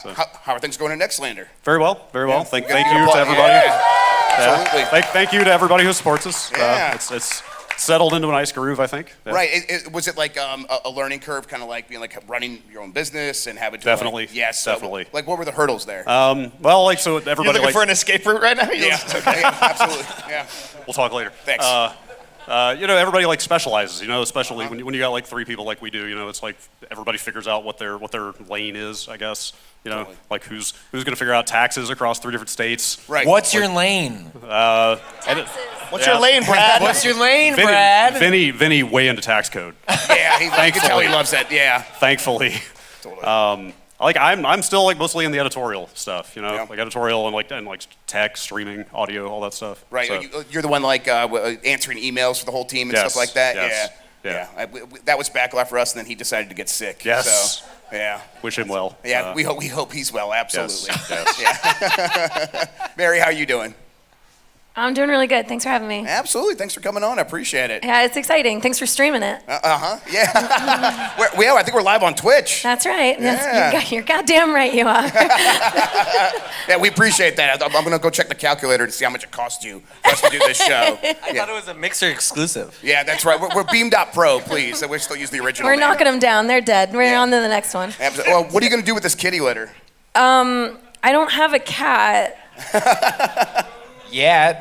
So. How are things going in Nextlander? Very well, very well. Thank you to everybody. Absolutely. Thank you to everybody who supports us. Yeah. It's settled into a nice groove, I think. Yeah. Right. Was it like a learning curve, kind of like being like running your own business and having to Definitely. Yes. Definitely. Like, what were the hurdles there? Well, like, so everybody. You're looking for an escape route right now? Yeah. Okay. Absolutely. Yeah. We'll talk later. Thanks. Everybody like specializes, especially when you got like 3 people like we do, it's like everybody figures out what their lane is, I guess. Totally. Like who's going to figure out taxes across 3 different states. Right. What's your lane? What's your lane, Brad? What's your lane, Brad? Vinny way into tax code. Yeah, I can tell he loves that. Yeah. Thankfully. Totally. I'm still like mostly in the editorial stuff, Yeah. like editorial and like tech, streaming, audio, all that stuff. Right. So. You're the one like answering emails for the whole team and stuff like that. Yes. Yeah. That was backlash for us, and then he decided to get sick. Yes. So, yeah. Wish him well. Yeah. We hope he's well. Absolutely. Yes. Yeah. Mary, how are you doing? I'm doing really good. Thanks for having me. Absolutely. Thanks for coming on. I appreciate it. Yeah, it's exciting. Thanks for streaming it. Yeah. I think we're live on Twitch. That's right. Yeah. You're goddamn right you are. Yeah, we appreciate that. I'm going to go check the calculator to see how much it costs you for us to do this show. I thought it was a Mixer exclusive. Yeah, that's right. We're Beam.Pro, please. We still use the original We're name. knocking them down. They're dead. We're on to the next one. Absolutely. Well, what are you going to do with this kitty litter? I don't have a cat. Yeah.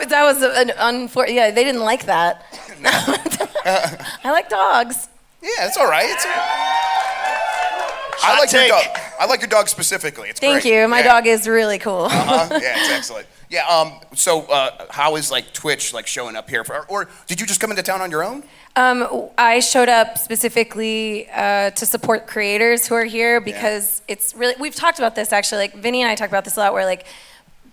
That was an unfortunate. Yeah, they didn't like that. I like dogs. Yeah, it's all right. I like your dog specifically. It's Thank great. you. My dog is really cool. Yeah, it's excellent. Yeah. So, how is like Twitch like showing up here? Or did you just come into town on your own? I showed up specifically to support creators who are here because it's really. We've talked about this actually. Like Vinny and I talked about this a lot. Where like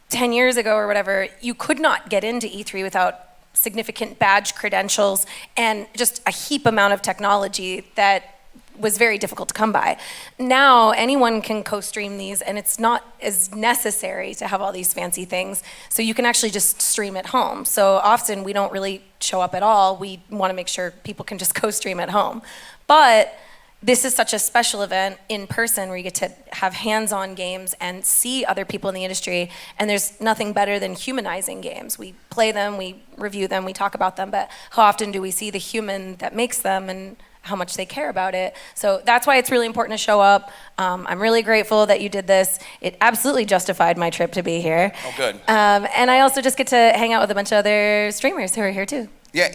10 years ago or whatever, you could not get into E3 without significant badge credentials and just a heap amount of technology that was very difficult to come by. Now, anyone can co-stream these, and it's not as necessary to have all these fancy things, so you can actually just stream at home. So often, we don't really show up at all. We want to make sure people can just co-stream at home. But this is such a special event in person where you get to have hands-on games and see other people in the industry, and there's nothing better than humanizing games. We play them, we review them, we talk about them, but how often do we see the human that makes them and how much they care about it? So that's why it's really important to show up. I'm really grateful that you did this. It absolutely justified my trip to be here. Oh, good. And I also just get to hang out with a bunch of other streamers who are here too. Yeah.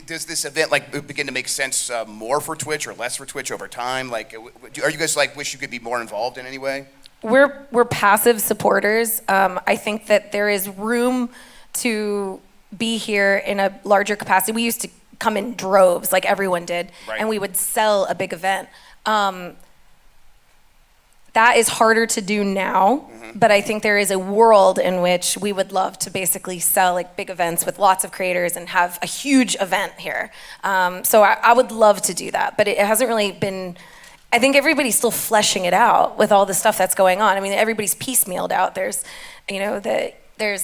Does this event like begin to make sense more for Twitch or less for Twitch over time? Like, are you guys like wish you could be more involved in any way? We're passive supporters. I think that there is room to be here in a larger capacity. We used to come in droves like everyone did, and we would sell a big event. That is harder to do now, but I think there is a world in which we would love to basically sell like big events with lots of creators and have a huge event here. So I would love to do that, but it hasn't really been. I think everybody's still fleshing it out with all the stuff that's going on. I mean, everybody's piecemealed out. There's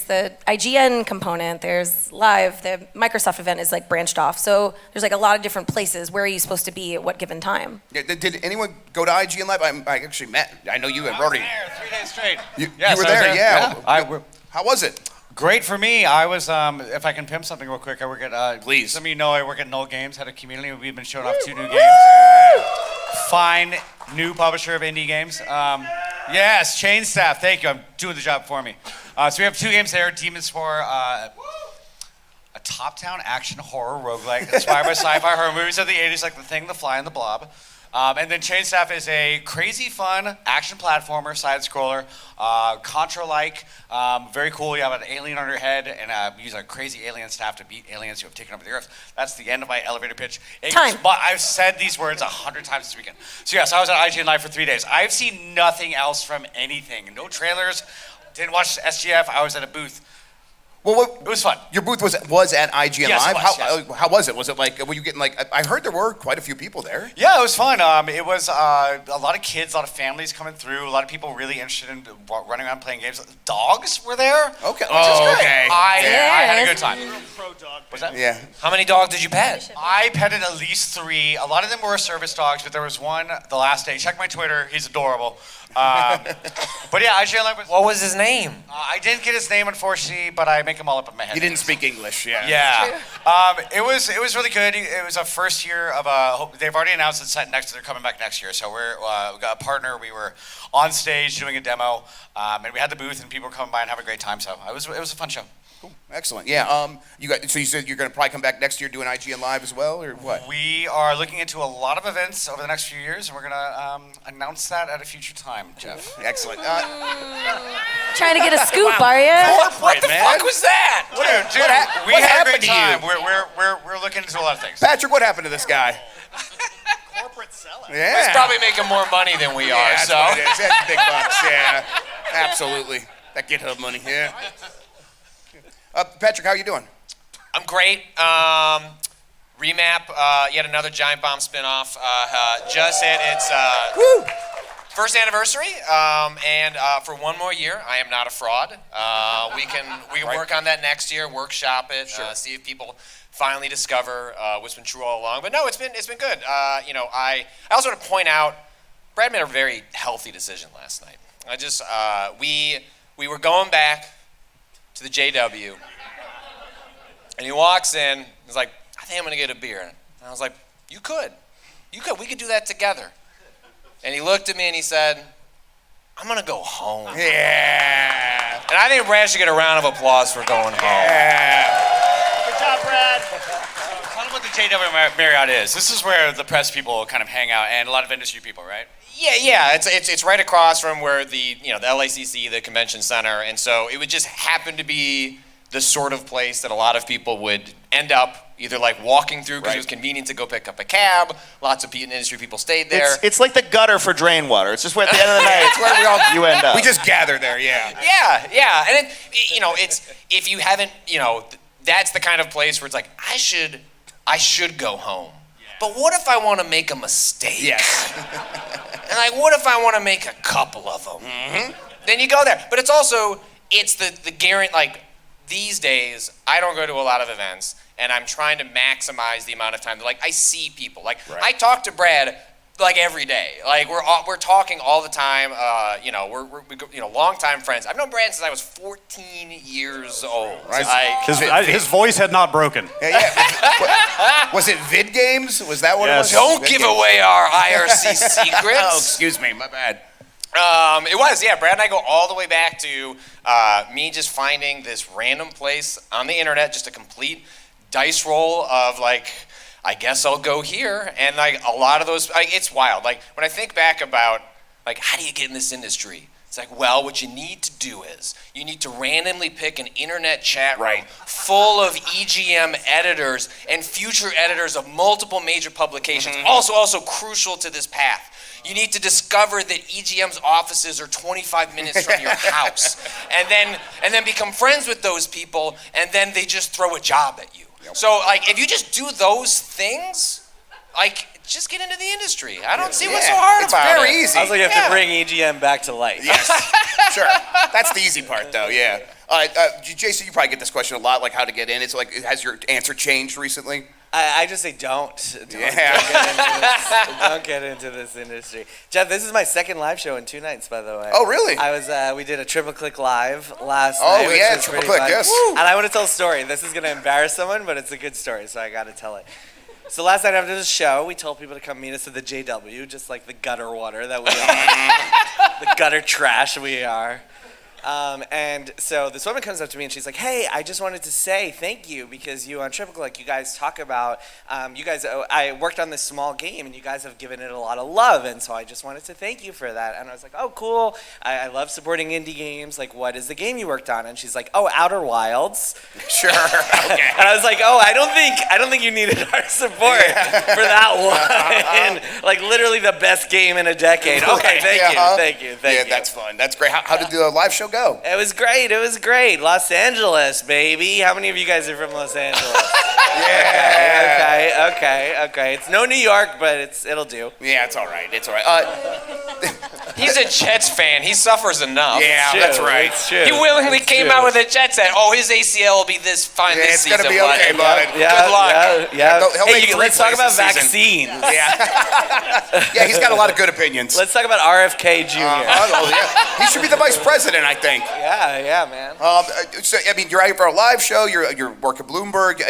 the IGN component, there's live, the Microsoft event is like branched off. So there's like a lot of different places. Where are you supposed to be at what given time? Yeah, did anyone go to IGN Live? I actually met, I know you had already. I was there 3 days straight. You were there, yeah. How was it? Great for me. I was, if I can pimp something real quick, I work at, Please. Some of you know I work at Null Games, head of community. We've been showing off 2 new games. Fine new publisher of indie games. Yes, Chain Staff, thank you. I'm doing the job for me. So we have 2 games there, Demon's Spore, a top-down action horror roguelike inspired by sci-fi horror movies of the 80s like The Thing, The Fly, and The Blob. And then Chain Staff is a crazy fun action platformer, side-scroller, Contra-like, very cool. You have an alien on your head and use a crazy alien staff to beat aliens who have taken over the Earth. That's the end of my elevator pitch. I've said these words 100 times this weekend. So yes, I was at IGN Live for 3 days. I've seen nothing else from anything. No trailers, didn't watch SGF, I was at a booth. Well, It was fun. Your booth was at IGN Yes, it Live. was, How was it? Was it like, were you getting like? I heard there were quite a few people there. Yeah, it was fun. It was a lot of kids, a lot of families coming through, a lot of people really interested in running around playing games. Dogs were there. Okay. Which is great. Okay. I had a Yes. good time. What's that? Yeah. How many dogs did you pet? I petted at least 3. A lot of them were service dogs, but there was one the last day. Check my Twitter. He's adorable. But yeah, IGN Live was. What was his name? I didn't get his name, unfortunately, but I make him all up in my head. You didn't speak English. Yeah. Yeah. It was really good. It was a first year of a. They've already announced it's set next. They're coming back next year. So we got a partner. We were on stage doing a demo, and we had the booth, and people were coming by and having a great time. So it was a fun show. Cool. Excellent. Yeah. So you said you're going to probably come back next year doing IGN Live as well, or what? We are looking into a lot of events over the next few years, and we're gonna announce that at a future time, Jeff. Excellent. Trying to get a scoop, are you? What the fuck was that? Dude, we what had a happened great to you? time. We're looking into a lot of things. Patrick, what happened to this guy? Corporate selling. Yeah. He's probably making more money than we are, That's so. what it is. That's big bucks. Yeah. Absolutely. That GitHub money. Yeah. Patrick, how you doing? I'm great. Remap, yet another Giant Bomb spinoff. Just hit its first anniversary, and for one more year, I am not a fraud. We can work on that next year, workshop it, see if people finally discover what's been true all along. But no, it's been good. I also want to point out, Brad made a very healthy decision last night. We were going back to the JW, and he walks in. He's like, "I think I'm gonna get a beer." And I was like, "You could, we could do that together." And he looked at me and he said, "I'm gonna go home." Yeah. And I think Brad should get a round of applause for going home. Yeah. Good job, Brad. Tell them what the JW Marriott is. This is where the press people kind of hang out, and a lot of industry people, right? Yeah. It's right across from where the LACC, the convention center, and so it would just happen to be the sort of place that a lot of people would end up either like walking through because it was convenient to go pick up a cab. Lots of industry people stayed there. It's like the gutter for drain water. It's just where at the end of the night, it's where you end up. We just gather there. Yeah. Yeah, and it's if you haven't, that's the kind of place where it's like I should go home. But what if I want to make a mistake? Yes. And like, what if I want to make a couple of them? Mm-hmm. Then you go there. But it's the guarantee. Like these days, I don't go to a lot of events, and I'm trying to maximize the amount of time. Like I see people. Like I talk to Brad like every day. Like we're talking all the time. We're longtime friends. I've known Brad since I was 14 years old. Right. His voice had not broken. Yeah. Was it vid games? Was that what it was? Don't Vid give games. away our IRC secrets. Oh, excuse me. My bad. It was, yeah. Brad and I go all the way back to me just finding this random place on the internet, just a complete dice roll of like, I guess I'll go here. And like a lot of those, it's wild. Like when I think back about like, how do you get in this industry? It's like, well, what you need to do is you need to randomly pick an internet chat room full of EGM editors and future editors of multiple major publications. Also crucial to this path. You need to discover that EGM's offices are 25 minutes from your house, and then become friends with those people, and then they just throw a job at you. So like, if you just do those things, like, just get into the industry. I don't see what's so hard about it. It's very easy. I was like, you have to bring EGM back to life. Yes. Sure. That's the easy part, though. Yeah. Jason, you probably get this question a lot, like how to get in. It's like, has your answer changed recently? I just say don't get into this industry. Jeff, this is my second live show in 2 nights, by the way. Oh, really? We did a Triple Click live last night. Oh, yeah, was Triple pretty Click, fun. yes. And I want to tell a story. This is going to embarrass someone, but it's a good story, so I got to tell it. So last night after the show, we told people to come meet us at the JW, just like the gutter water that we are. The gutter trash we are. And so this woman comes up to me and she's like, "Hey, I just wanted to say thank you because you on Triple Click, you guys talk about, I worked on this small game and you guys have given it a lot of love, and so I just wanted to thank you for that." And I was like, "Oh, cool. I love supporting indie games. Like, what is the game you worked on?" And she's like, "Oh, Outer Wilds." Sure. Okay. And I was like, "Oh, I don't think you needed our support for that one." Like literally the best game in a decade. Okay, thank you. Yeah, that's fun. That's great. How did the live show show go? It was great. It was great. Los Angeles, baby. How many of you guys are from Los Angeles? Okay. It's no New York, but it'll do. Yeah, it's all right. It's all right. He's a Jets fan. He suffers enough. Yeah, True, that's right. It's true. He willingly came true. out with a Jets hat. Oh, his ACL will be this fine Yeah, this it's season. gonna be okay, bud. bud. Good luck. Yeah. He'll make Hey, three let's talk plays about this season. vaccines. Yeah, he's got a lot of good opinions. Let's talk about RFK Jr. Yeah. He should be the vice president, I think. Yeah, man. So I mean, you're out for a live show. You're working Bloomberg.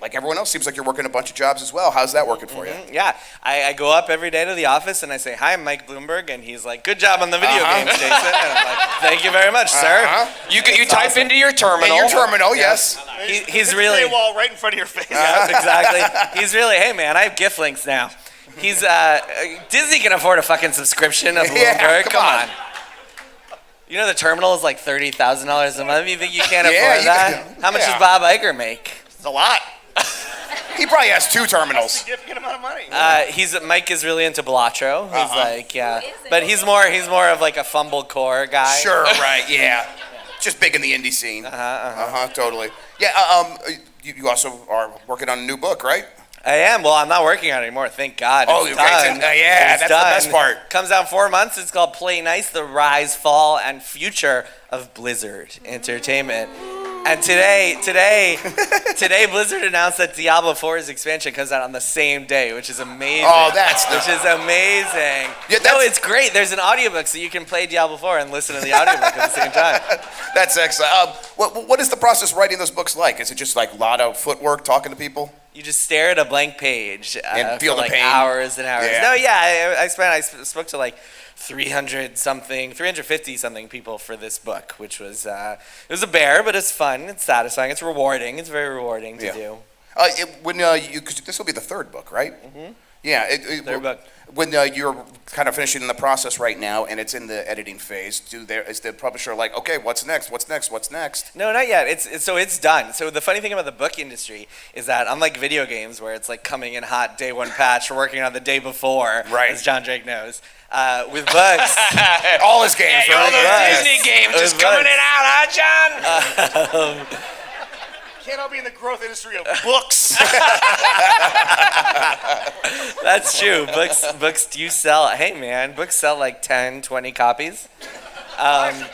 Like everyone else, seems like you're working a bunch of jobs as well. How's that working for you? Yeah, I go up every day to the office and I say, "Hi, I'm Mike Bloomberg," and he's like, "Good job on the video game station." And I'm like, "Thank you very much, sir." You type into your terminal. In your terminal, yes. He's really wall right in front of your face. Yeah, exactly. He's really, hey man, I have gift links now. He's Disney can afford a fucking subscription of Bloomberg. Yeah, come come on. You know the terminal is like $30,000 a month. You think you can't Yeah, afford you that? can- How much yeah. does Bob Iger make? It's a lot. He probably has 2 terminals. Significant amount of money. Mike is really into Blatro. He's like, yeah, Who isn't? but he's more of like a fumble core guy. Sure, right, yeah. Just big in the indie scene. Totally. Yeah, you also are working on a new book, right? I am. Well, I'm not working on it anymore. Thank God. Oh, It's okay. done. Yeah, It's that's done. the best part. Comes out in 4 months. It's called Play Nice: The Rise, Fall, and Future of Blizzard Entertainment. And today, Blizzard announced that Diablo 4's expansion comes out on the same day, which is amazing. Oh, that's which is amazing. Yeah, no, that's- it's great. There's an audiobook, so you can play Diablo 4 and listen to the audiobook at the same time. That's excellent. What is the process of writing those books like? Is it just like a lot of footwork, talking to people? You just stare at a blank page And feel for the like pain. hours and hours. Yeah. No, yeah, I spoke to like 350 something people for this book, which was it was a bear, but it's fun, it's satisfying, it's rewarding, it's very rewarding to Yeah. do. Because this will be the 3rd book, right? Mm-hmm. Yeah. Third book. When you're kind of finishing the process right now and it's in the editing phase, is the publisher like, okay, what's next? What's next? What's next? No, not yet. It's done. So the funny thing about the book industry is that unlike video games where it's like coming in hot day one patch, we're working on the day before, Right. as John Drake knows. With books, All his games, All right? those Right. Disney games It just was coming bugs. in out, huh, John? Can't all be in the growth industry of books. that's true. Books do sell. Hey man, books sell like 10, 20 copies.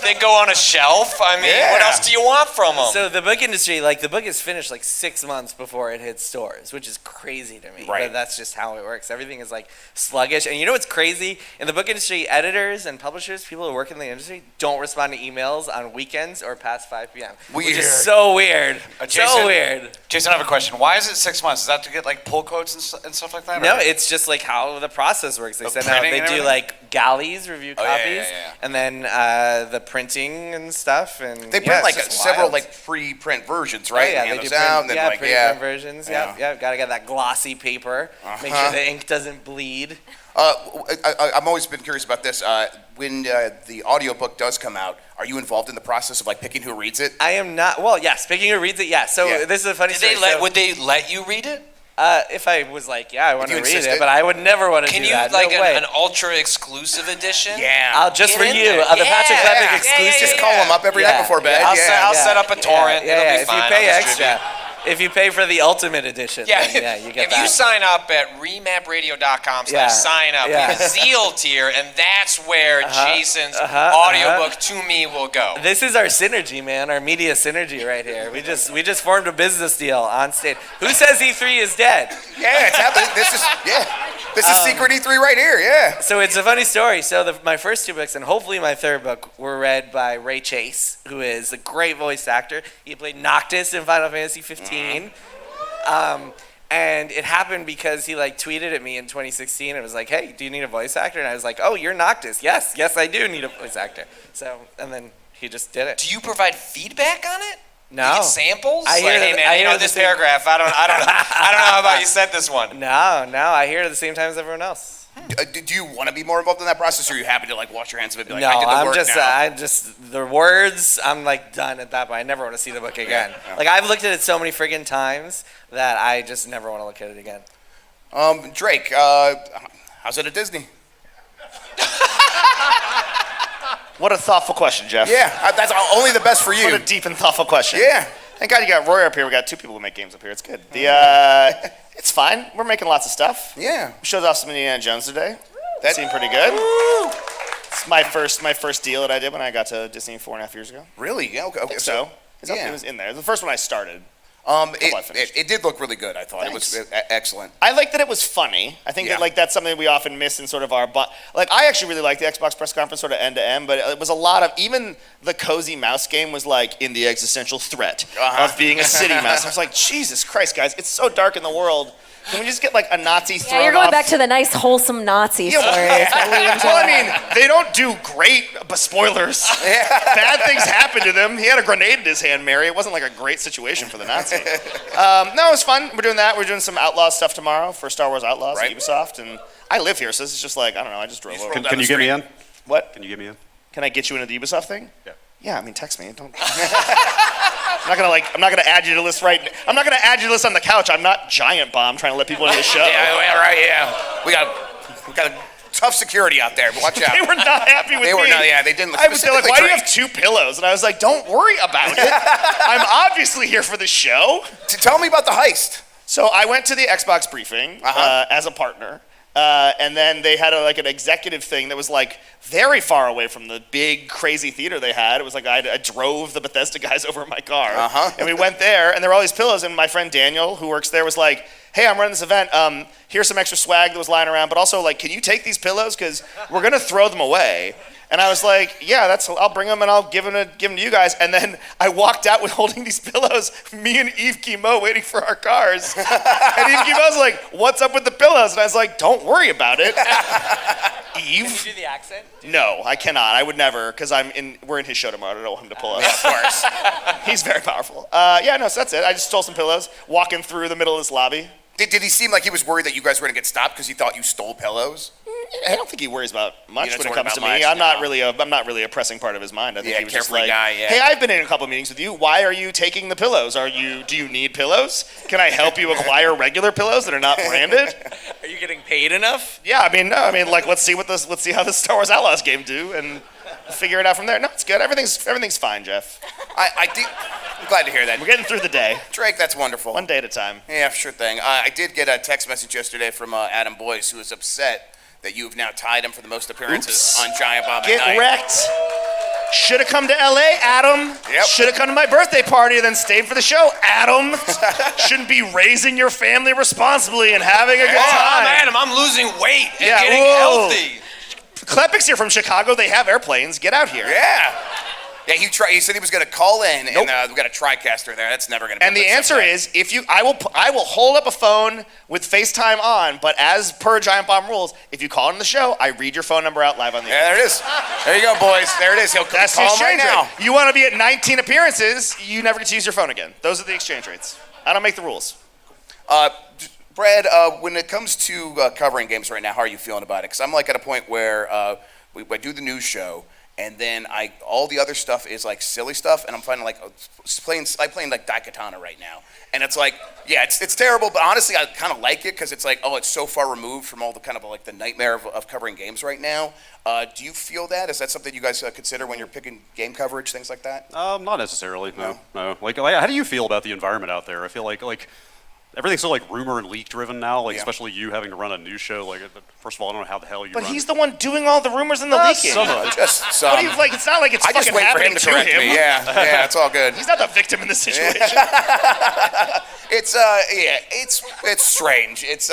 They go on a shelf. I mean, Yeah. what else do you want from them? So the book industry, like the book is finished like 6 months before it hits stores, which is crazy to me. Right. But that's just how it works. Everything is like sluggish. And you know what's crazy? In the book industry, editors and publishers, people who work in the industry, don't respond to emails on weekends or past 5 p.m. Which Weird. is so weird. Jason? So weird. Jason, I have a question. Why is it 6 months? Is that to get like pull quotes and stuff like that? No, or- it's just like how the process works. They The said now printing they and do everything? like galleys, review Oh, yeah, copies, yeah, yeah. and then the printing and stuff. And They print yeah, it's like just several wild. like pre-print versions, Oh, right? yeah, Hand they do those out, print, and then yeah, like, pre-print versions. Yeah. Yeah, gotta get that glossy paper. Make sure the ink doesn't bleed. I've always been curious about this. When the audiobook does come out, are you involved in the process of like picking who reads it? I am not. Well, yeah. Speaking of reads it, yeah. So Yeah. this is a funny Did they story. would they let you read it? If I was like, yeah, I want you to read insisted? it, but I would never want to Can do you that. like no way. an ultra exclusive edition? Yeah. I'll just Get for in you, there. the Patrick Yeah, Levick yeah, exclusive. Just call them up every night Yeah, before bed. yeah. I'll set up a torrent. Yeah, It'll yeah. be If fine. you pay I'll extra, distribute. if you pay for the ultimate edition, Yeah, then, yeah, you get if that. you sign up at remapradio.com/sign up, Yeah. the Zeal tier, and that's where Jason's audiobook to me will go. This is our synergy, man. Our media synergy right here. We just formed a business deal on stage. Who says E3 is dead? Yeah, it's happening. This is Secret E3 right here. Yeah. So it's a funny story. So my first 2 books and hopefully my 3rd book were read by Ray Chase, who is a great voice actor. He played Noctis in Final Fantasy 15. And it happened because he like tweeted at me in 2016 and was like, "Hey, do you need a voice actor?" And I was like, "Oh, you're Noctis. Yes, I do need a voice actor." So and then he just did it. Do you provide feedback on it? No. You get samples? I hear like, hey that- man, I you hear know the this same- paragraph. I don't know how about you said this one. No, I hear it at the same time as everyone else. Do you want to be more involved in that process, or are you happy to like wash your hands of it? And be like, No, I did the I'm work just, now. the words, I'm like done at that point. I never want to see the book again. Yeah. Like I've looked at it so many friggin' times that I just never want to look at it again. Drake, how's it at Disney? What a thoughtful question, Jeff. Yeah, that's only the best for you. What a deep and thoughtful question. Yeah. Thank God you got Roy up here. We got two people who make games up here. It's good. It's fine. We're making lots of stuff. Yeah. We showed off some Indiana Jones today. That seemed pretty good. It's my first deal that I did when I got to Disney 4.5 years ago. Really? Yeah. Okay. So Yeah. it was in there. The first one I started. It did look really good. I thought it was excellent. I like that it was funny. I think that that's something we often miss in sort of our I actually really liked the Xbox press conference sort of end to end, but it was a lot of even the cozy mouse game was like in the existential threat of being a city mouse. I was like, Jesus Christ, guys, it's so dark in the world. Can we just get like a Nazi thrown Yeah, you're going off? back to the nice, wholesome Nazi stories that we enjoy. Well, I mean, they don't do great, but spoilers. Bad things happen to them. He had a grenade in his hand, Mary. It wasn't like a great situation for the Nazi. No, it was fun. We're doing that. We're doing some Outlaw stuff tomorrow for Star Wars Outlaws at Ubisoft. And I live here, so this is just like, I don't know, I just drove over. Can you get me in? What? Can you get me in? Can I get you into the Ubisoft thing? Yeah. Yeah, I mean, text me. Don't. I'm not gonna add you to the list I'm not gonna add you to the list on the couch. I'm not Giant Bomb trying to let people into the show. Yeah, right. Yeah. We got a tough security out there. But watch out. They were not happy with me. They were not. Yeah, they didn't. They're like, why do you have two pillows? And I was like, don't worry about it. I'm obviously here for the show. Tell me about the heist. So I went to the Xbox briefing as a partner. And then they had an executive thing that was like very far away from the big crazy theater they had. It was like I drove the Bethesda guys over in my car, and we went there, and there were all these pillows. And my friend Daniel, who works there, was like, "Hey, I'm running this event. Here's some extra swag that was lying around, but also like, can you take these pillows because we're gonna throw them away?" And I was like, yeah, I'll bring them and I'll give them to you guys. And then I walked out with holding these pillows, me and Yves Guillemot waiting for our cars. And Yves Guillemot was like, what's up with the pillows? And I was like, don't worry about it. Yves? Can you do the accent? No, I cannot. I would never, because we're in his show tomorrow. I don't want him to pull us. Of course. He's very powerful. So that's it. I just stole some pillows, walking through the middle of this lobby. Did he seem like he was worried that you guys were going to get stopped because he thought you stole pillows? I don't think he worries about much when it comes to me. Much, I'm not really a pressing part of his mind. I think he was just like, guy, hey, I've been in a couple meetings with you. Why are you taking the pillows? Do you need pillows? Can I help you acquire regular pillows that are not branded? Are you getting paid enough? Yeah, let's see how the Star Wars Outlaws game do and figure it out from there. No, it's good. Everything's fine, Jeff. I'm glad to hear that. We're getting through the day. Drake, that's wonderful. One day at a time. Yeah, sure thing. I did get a text message yesterday from Adam Boyce, who was upset that you have now tied him for the most appearances on Giant Bomb at Get Nite. wrecked. Should have come to LA, Adam. Yep. Should have come to my birthday party and then stayed for the show, Adam. Shouldn't be raising your family responsibly and having a good time. Adam, I'm losing weight and Yeah, getting whoa. healthy. Klepik's here from Chicago. They have airplanes. Get out here. Yeah. Yeah, he said he was going to call in, and we got a TriCaster there. That's never going to be. And the answer is, I will hold up a phone with FaceTime on, but as per Giant Bomb rules, if you call in the show, I read your phone number out live on the air. Yeah, there it is. There you go, boys. There it is. He'll That's the call him right exchange now. rate. You want to be at 19 appearances, you never get to use your phone again. Those are the exchange rates. I don't make the rules. Brad, when it comes to covering games right now, how are you feeling about it? Because I'm like at a point where I do the news show, and then all the other stuff is like silly stuff, and I'm finding like playing like Daikatana right now, and it's like, yeah, it's terrible, but honestly, I kind of like it because it's like, oh, it's so far removed from all the kind of like the nightmare of covering games right now. Do you feel that? Is that something you guys consider when you're picking game coverage, things like that? Not necessarily. No. Like, how do you feel about the environment out there? I feel like everything's so like rumor and leak driven now. Like especially you having to run a news show. Like, first of all, I don't know how the hell you. But run. he's the one doing all the rumors and the leaking. Some of it. Just some. What do you like? It's not like it's I just fucking wait for happening him to to correct him. me. Yeah, it's all good. He's not the victim in this situation. It's strange. It's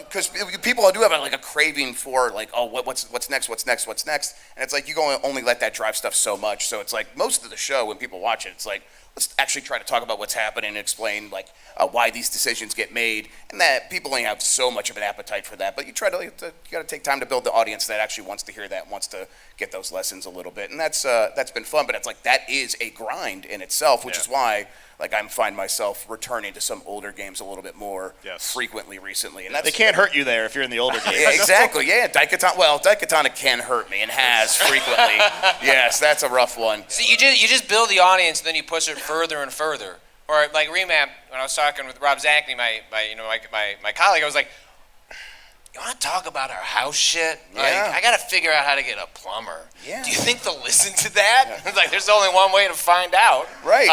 because people do have like a craving for like, oh, what's next, and it's like you can only let that drive stuff so much. So it's like most of the show when people watch it, it's like, let's actually try to talk about what's happening and explain like why these decisions get made, and that people only have so much of an appetite for that. But you got to take time to build the audience that actually wants to hear that, wants to get those lessons a little bit, and that's been fun. But it's like that is a grind in itself, which is why like I find myself returning to some older games a little bit more frequently recently, and they can't hurt you there if you're in the older games. Yeah, exactly. Yeah, Daikatana can hurt me and has frequently. Yes, that's a rough one. So you just build the audience, and then you push it further and further. Or like Remap, when I was talking with Rob Zachney, my colleague, I was like, you want to talk about our house shit? Yeah. Like, I got to figure out how to get a plumber. Yeah. Do you think they'll listen to that? It's like, there's only one way to find out. Right.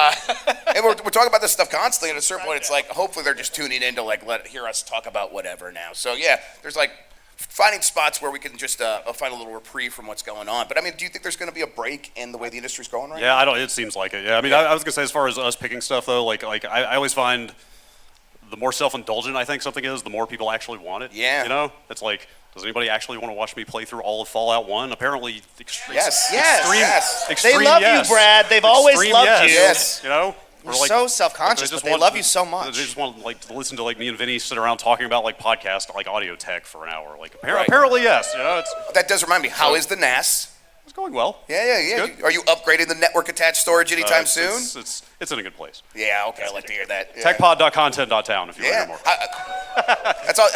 And we're talking about this stuff constantly. And at a certain point, it's like, hopefully they're just tuning in to like hear us talk about whatever now. So yeah, there's like finding spots where we can just find a little reprieve from what's going on. But I mean, do you think there's going to be a break in the way the industry's going right now? Yeah, I don't. It seems like it. Yeah, I mean, I was gonna say as far as us picking stuff though, like I always find the more self-indulgent I think something is, the more people actually want it. Yeah. You know, it's like, does anybody actually want to watch me play through all of Fallout 1? Apparently, Yes. They love you, Brad. They've always loved you. Yes. You know. You're Or, like, so self-conscious, they just but they want- love you so much. They just want like to listen to like me and Vinny sit around talking about like podcast, like audio tech for an hour. Like Right. apparently yes. You know, That does remind me. How is the NAS? it's going well. Yeah. Good. Are you upgrading the network attached storage anytime soon? It's in a good place. Yeah. Okay. I like to hear that. Yeah. Techpod.content.town if you want to hear more. That's all.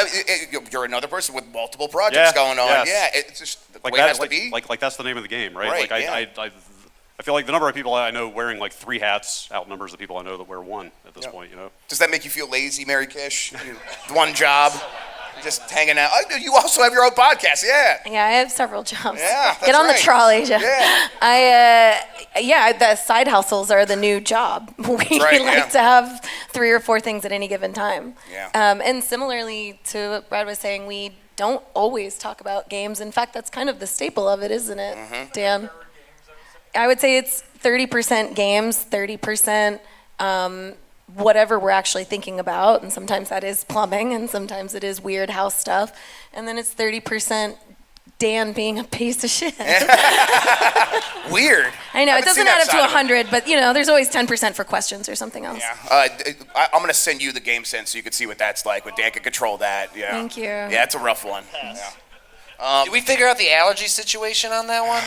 You're another person with multiple projects going on. yes. Yeah. It's just the Like way it that, has to be. like that's the name of the game, right? Right, Like yeah. I feel like the number of people I know wearing like 3 hats outnumbers the people I know that wear one at this point. You know. Does that make you feel lazy, Mary Kish? One job, just hanging out. Oh, you also have your own podcast. Yeah. Yeah, I have several jobs. Yeah, that's Get on right. the trolley, Jeff. Yeah. The side hustles are the new job. We right, like yeah. to have 3 or 4 things at any given time. Yeah. And similarly to what Brad was saying, we don't always talk about games. In fact, that's kind of the staple of it, isn't it, Dan? I would say it's 30% games, 30% whatever we're actually thinking about, and sometimes that is plumbing, and sometimes it is weird house stuff, and then it's 30% Dan being a piece of shit. Weird. I know, Haven't it doesn't seen that add up to side of it. 100, but there's always 10% for questions or something else. Yeah. I'm going to send you the game sense so you can see what that's like when Dan can control that. Yeah. Thank you. Yeah, it's a rough one. Yeah. Did we figure out the allergy situation on that one?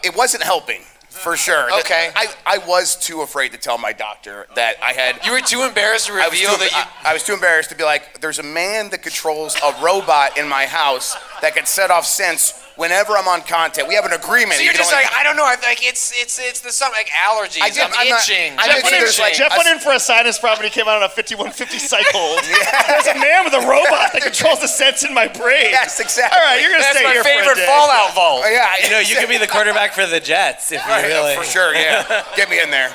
It wasn't helping. For sure. Okay. I was too afraid to tell my doctor that I had. You were too embarrassed to reveal that you. I was too embarrassed to be like, there's a man that controls a robot in my house that can set off scents whenever I'm on content. We have an agreement. So you're just like, I don't know. I like it's the something like allergies. I'm itching. Jeff went in for a sinus problem and he came out on a 5150 cycle. There's a man with a robot that controls the sense in my brain. Yes, exactly. All right, you're gonna That's stay my here favorite for a day. Fallout vault. Yeah. You could be the quarterback for the Jets if you really. For sure, yeah. Get me in there.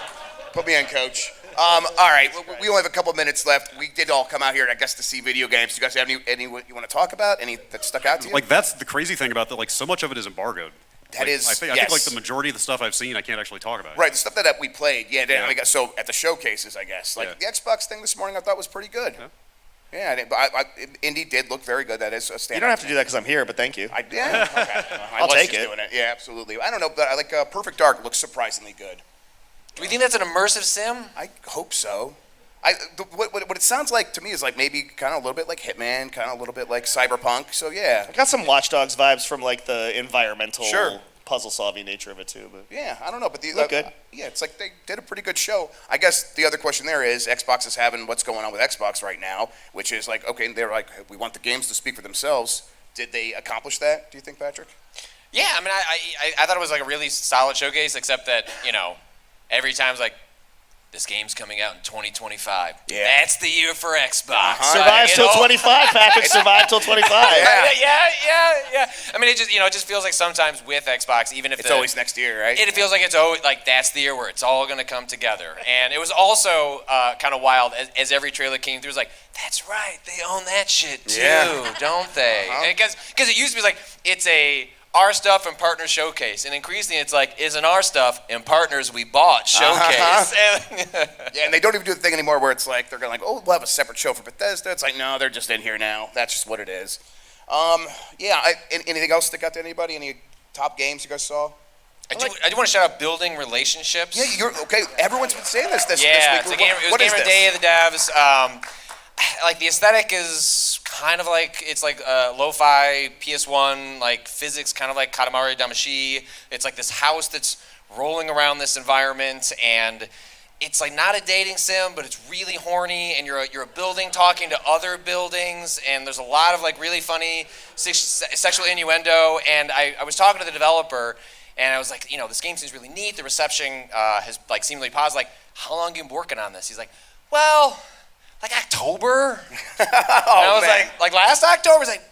Put me in, coach. All right, we only have a couple minutes left. We did all come out here, I guess, to see video games. Do you guys have any you want to talk about? Any that stuck out to you? Like that's the crazy thing about that. Like so much of it is embargoed. That Like, is, I think like the majority of the stuff I've seen, I can't actually talk about. Right, the stuff that we played. Yeah. Yeah. I mean, so at the showcases, I guess. Like Yeah. the Xbox thing this morning, I thought was pretty good. Yeah, Indy did look very good. That is a standout. You don't have to do that because I'm here, but thank you. Yeah, okay. I'll take it. Doing it. Yeah, absolutely. I don't know, but I like Perfect Dark looks surprisingly good. Do we think that's an immersive sim? I hope so. What it sounds like to me is like maybe kind of a little bit like Hitman, kind of a little bit like Cyberpunk. So yeah. I got some Watch Dogs vibes from like the environmental Sure. puzzle-solving nature of it too. But Yeah, I don't know, but Look good. Yeah, it's like they did a pretty good show. I guess the other question there is Xbox is having what's going on with Xbox right now, which is like, okay, they're like, we want the games to speak for themselves. Did they accomplish that? Do you think, Patrick? Yeah, I mean, I thought it was like a really solid showcase, except that every time's like, this game's coming out in 2025. Yeah. That's the year for Xbox. survive till 25, Patrick. Survive till 25. Yeah. I mean, it just feels like sometimes with Xbox, even if It's always next year, right? it feels like it's always like that's the year where it's all going to come together. And it was also kind of wild as every trailer came through. It was like, that's right, they own that shit too, Yeah. don't they? Because it used to be like it's a our stuff and partner showcase, and increasingly it's like isn't our stuff and partners we bought showcase. Yeah, and they don't even do the thing anymore where it's like they're going like, oh, we'll have a separate show for Bethesda. It's like, no, they're just in here now. That's just what it is. Anything else stick out to anybody? Any top games you guys saw? I do want to shout out building relationships. Yeah, you're okay. Everyone's been saying this Yeah, week. it's a game. It was What is Gamer this? Day of the Devs. Like the aesthetic is kind of like it's like lo-fi PS1 like physics, kind of like Katamari Damacy. It's like this house that's rolling around this environment, and it's like not a dating sim, but it's really horny, and you're a building talking to other buildings, and there's a lot of like really funny sexual innuendo. And I was talking to the developer, and I was like, this game seems really neat. The reception has like seemed really positive. Like, how long have you been working on this? He's like, well, like October. And I was man. like last October. He's like,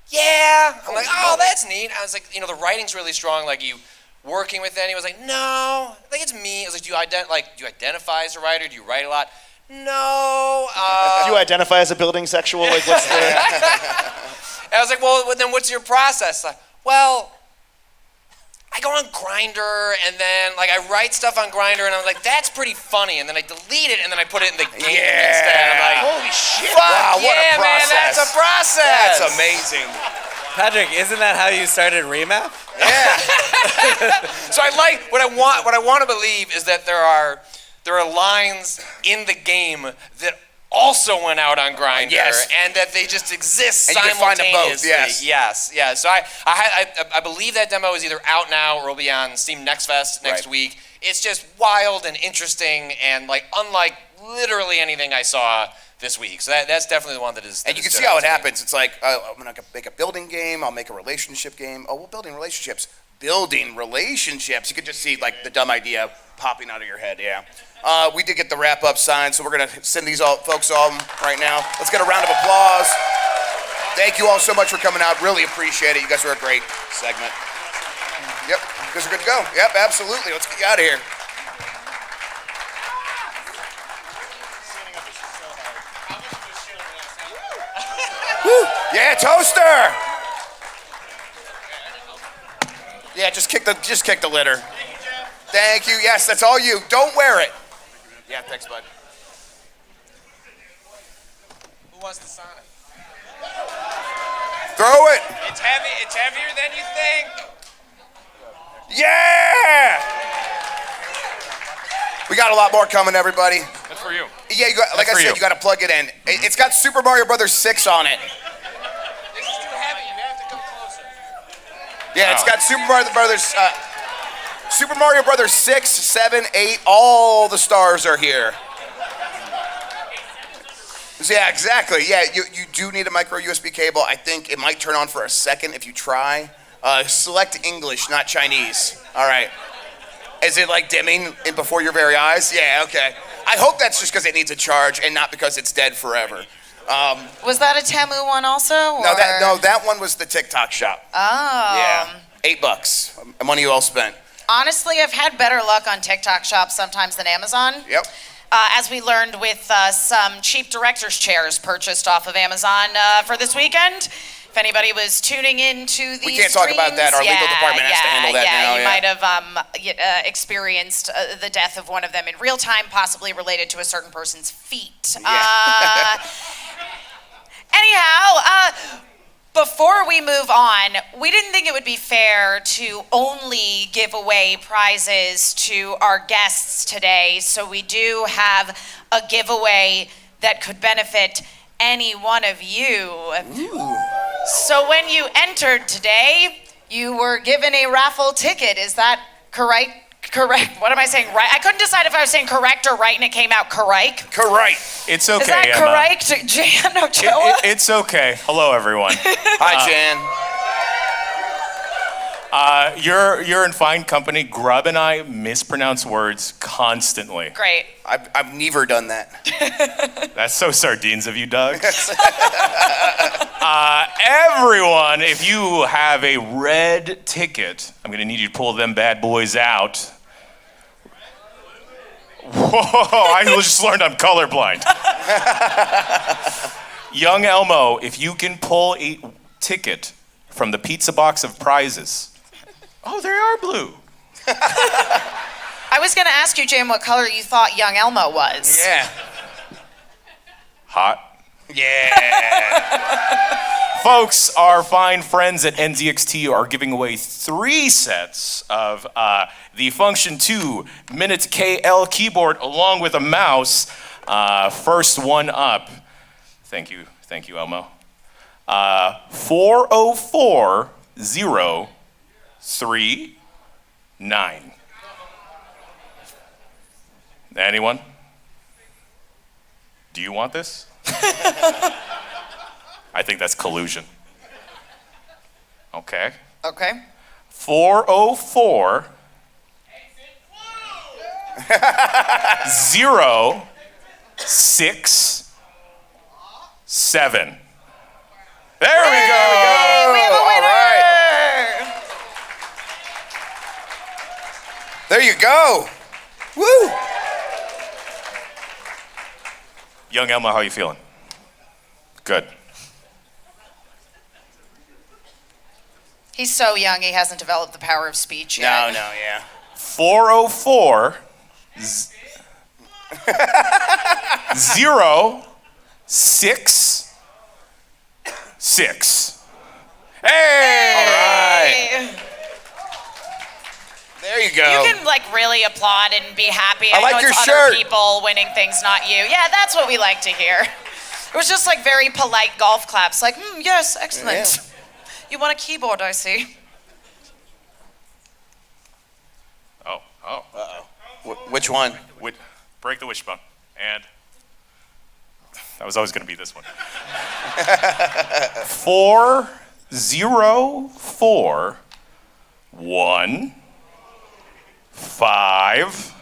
yeah. I'm like, oh, that's neat. I was like, you know, the writing's really strong. Like, you working with any? He was like, no, I think it's me. I was like, do you identify as a writer? Do you write a lot? No. Do you identify as a building sexual? Like, what's the... And I was like, well, then what's your process? Like, well, I go on Grindr, and then like I write stuff on Grindr, and I'm like, that's pretty funny, and then I delete it, and then I put it in the game instead. I'm like, Holy shit! fuck Wow, what a yeah, man, process. that's a process. That's amazing. Patrick, isn't that how you started Remap? Yeah. So I like what I want to believe is that there are lines in the game that also went out on Grindr, Yes. and that they just exist And you can find them both, simultaneously. yes. Yes. So I believe that demo is either out now or will be on Steam Next Fest next Right. week. It's just wild and interesting and like unlike literally anything I saw this week. So that's definitely the one that is. And you can see how it happens. It's like, I'm going to make a building game. I'll make a relationship game. Oh, well, building relationships. Building relationships. You could just see like the dumb idea popping out of your head, yeah. We did get the wrap-up sign, so we're going to send these folks home right now. Let's get a round of applause. Thank you all so much for coming out. Really appreciate it. You guys were a great segment. Yep, you guys are good to go. Yep, absolutely. Let's get you out of here. Woo. Yeah, toaster. Yeah, just kick the litter. Thank you. Yes, that's all you. Don't wear it. Yeah, thanks, bud. Who wants the Sonic? Throw it. It's heavy. It's heavier than you think. Yeah. We got a lot more coming, everybody. That's for you. Yeah, you got, like I for said, you. you got to plug it in. It's got Super Mario Brothers 6 on it. This is too heavy. You have to come closer. Yeah, it's got Super Mario Brothers 6, 7, 8. All the stars are here. Yeah, exactly. Yeah, you do need a micro USB cable. I think it might turn on for a second if you try. Select English, not Chinese. All right. Is it like dimming in before your very eyes? Yeah, okay. I hope that's just because it needs a charge and not because it's dead forever. Was that a Temu one also? No, that one was the TikTok shop. Oh. Yeah, $8. Money well spent. Honestly, I've had better luck on TikTok shops sometimes than Amazon. Yep. As we learned with some cheap director's chairs purchased off of Amazon for this weekend. If anybody was tuning into these We can't talk about that. Our legal department has to handle that now. You might have experienced the death of one of them in real time, possibly related to a certain person's feet. Yeah. Anyhow, before we move on, we didn't think it would be fair to only give away prizes to our guests today, so we do have a giveaway that could benefit any one of you. Ooh. So when you entered today, you were given a raffle ticket. Is that correct? Correct. What am I saying? Right? I couldn't decide if I was saying correct or right, and it came out correct. Correct. It's okay, Is that Emma. correct, Jan Ochoa? It's okay. Hello, everyone. Hi, Jan. You're in fine company. Grubb and I mispronounce words constantly. Great. I've never done that. That's so sardines of you, Doug. Everyone, if you have a red ticket, I'm going to need you to pull them bad boys out. Whoa, I just learned I'm colorblind. Young Elmo, if you can pull a ticket from the pizza box of prizes. Oh, they are blue. I was going to ask you, Jan, what color you thought young Elmo was. Yeah. Hot. Yeah. Folks, our fine friends at NZXT are giving away 3 sets of the Function 2 Minute KL keyboard along with a mouse. First one up. Thank you, Elmo. 404039. Anyone? Do you want this? I think that's collusion. Okay. Okay. 404 067. There we go. Hey, we have a winner. All right. There you go. Woo. Young Elmo, how you feeling? Good. He's so young, he hasn't developed the power of speech yet. No, yeah. 404 0 6 6. Hey! All right. There you go. You can like really applaud and be happy. I like know your it's shirt. other people winning things, not you. Yeah, that's what we like to hear. It was just like very polite golf claps, like, yes, excellent. Yeah. You want a keyboard, I see. Oh. Uh-oh. Which one? Break the wishbone. And that was always going to be this one. 4 0 4 1 5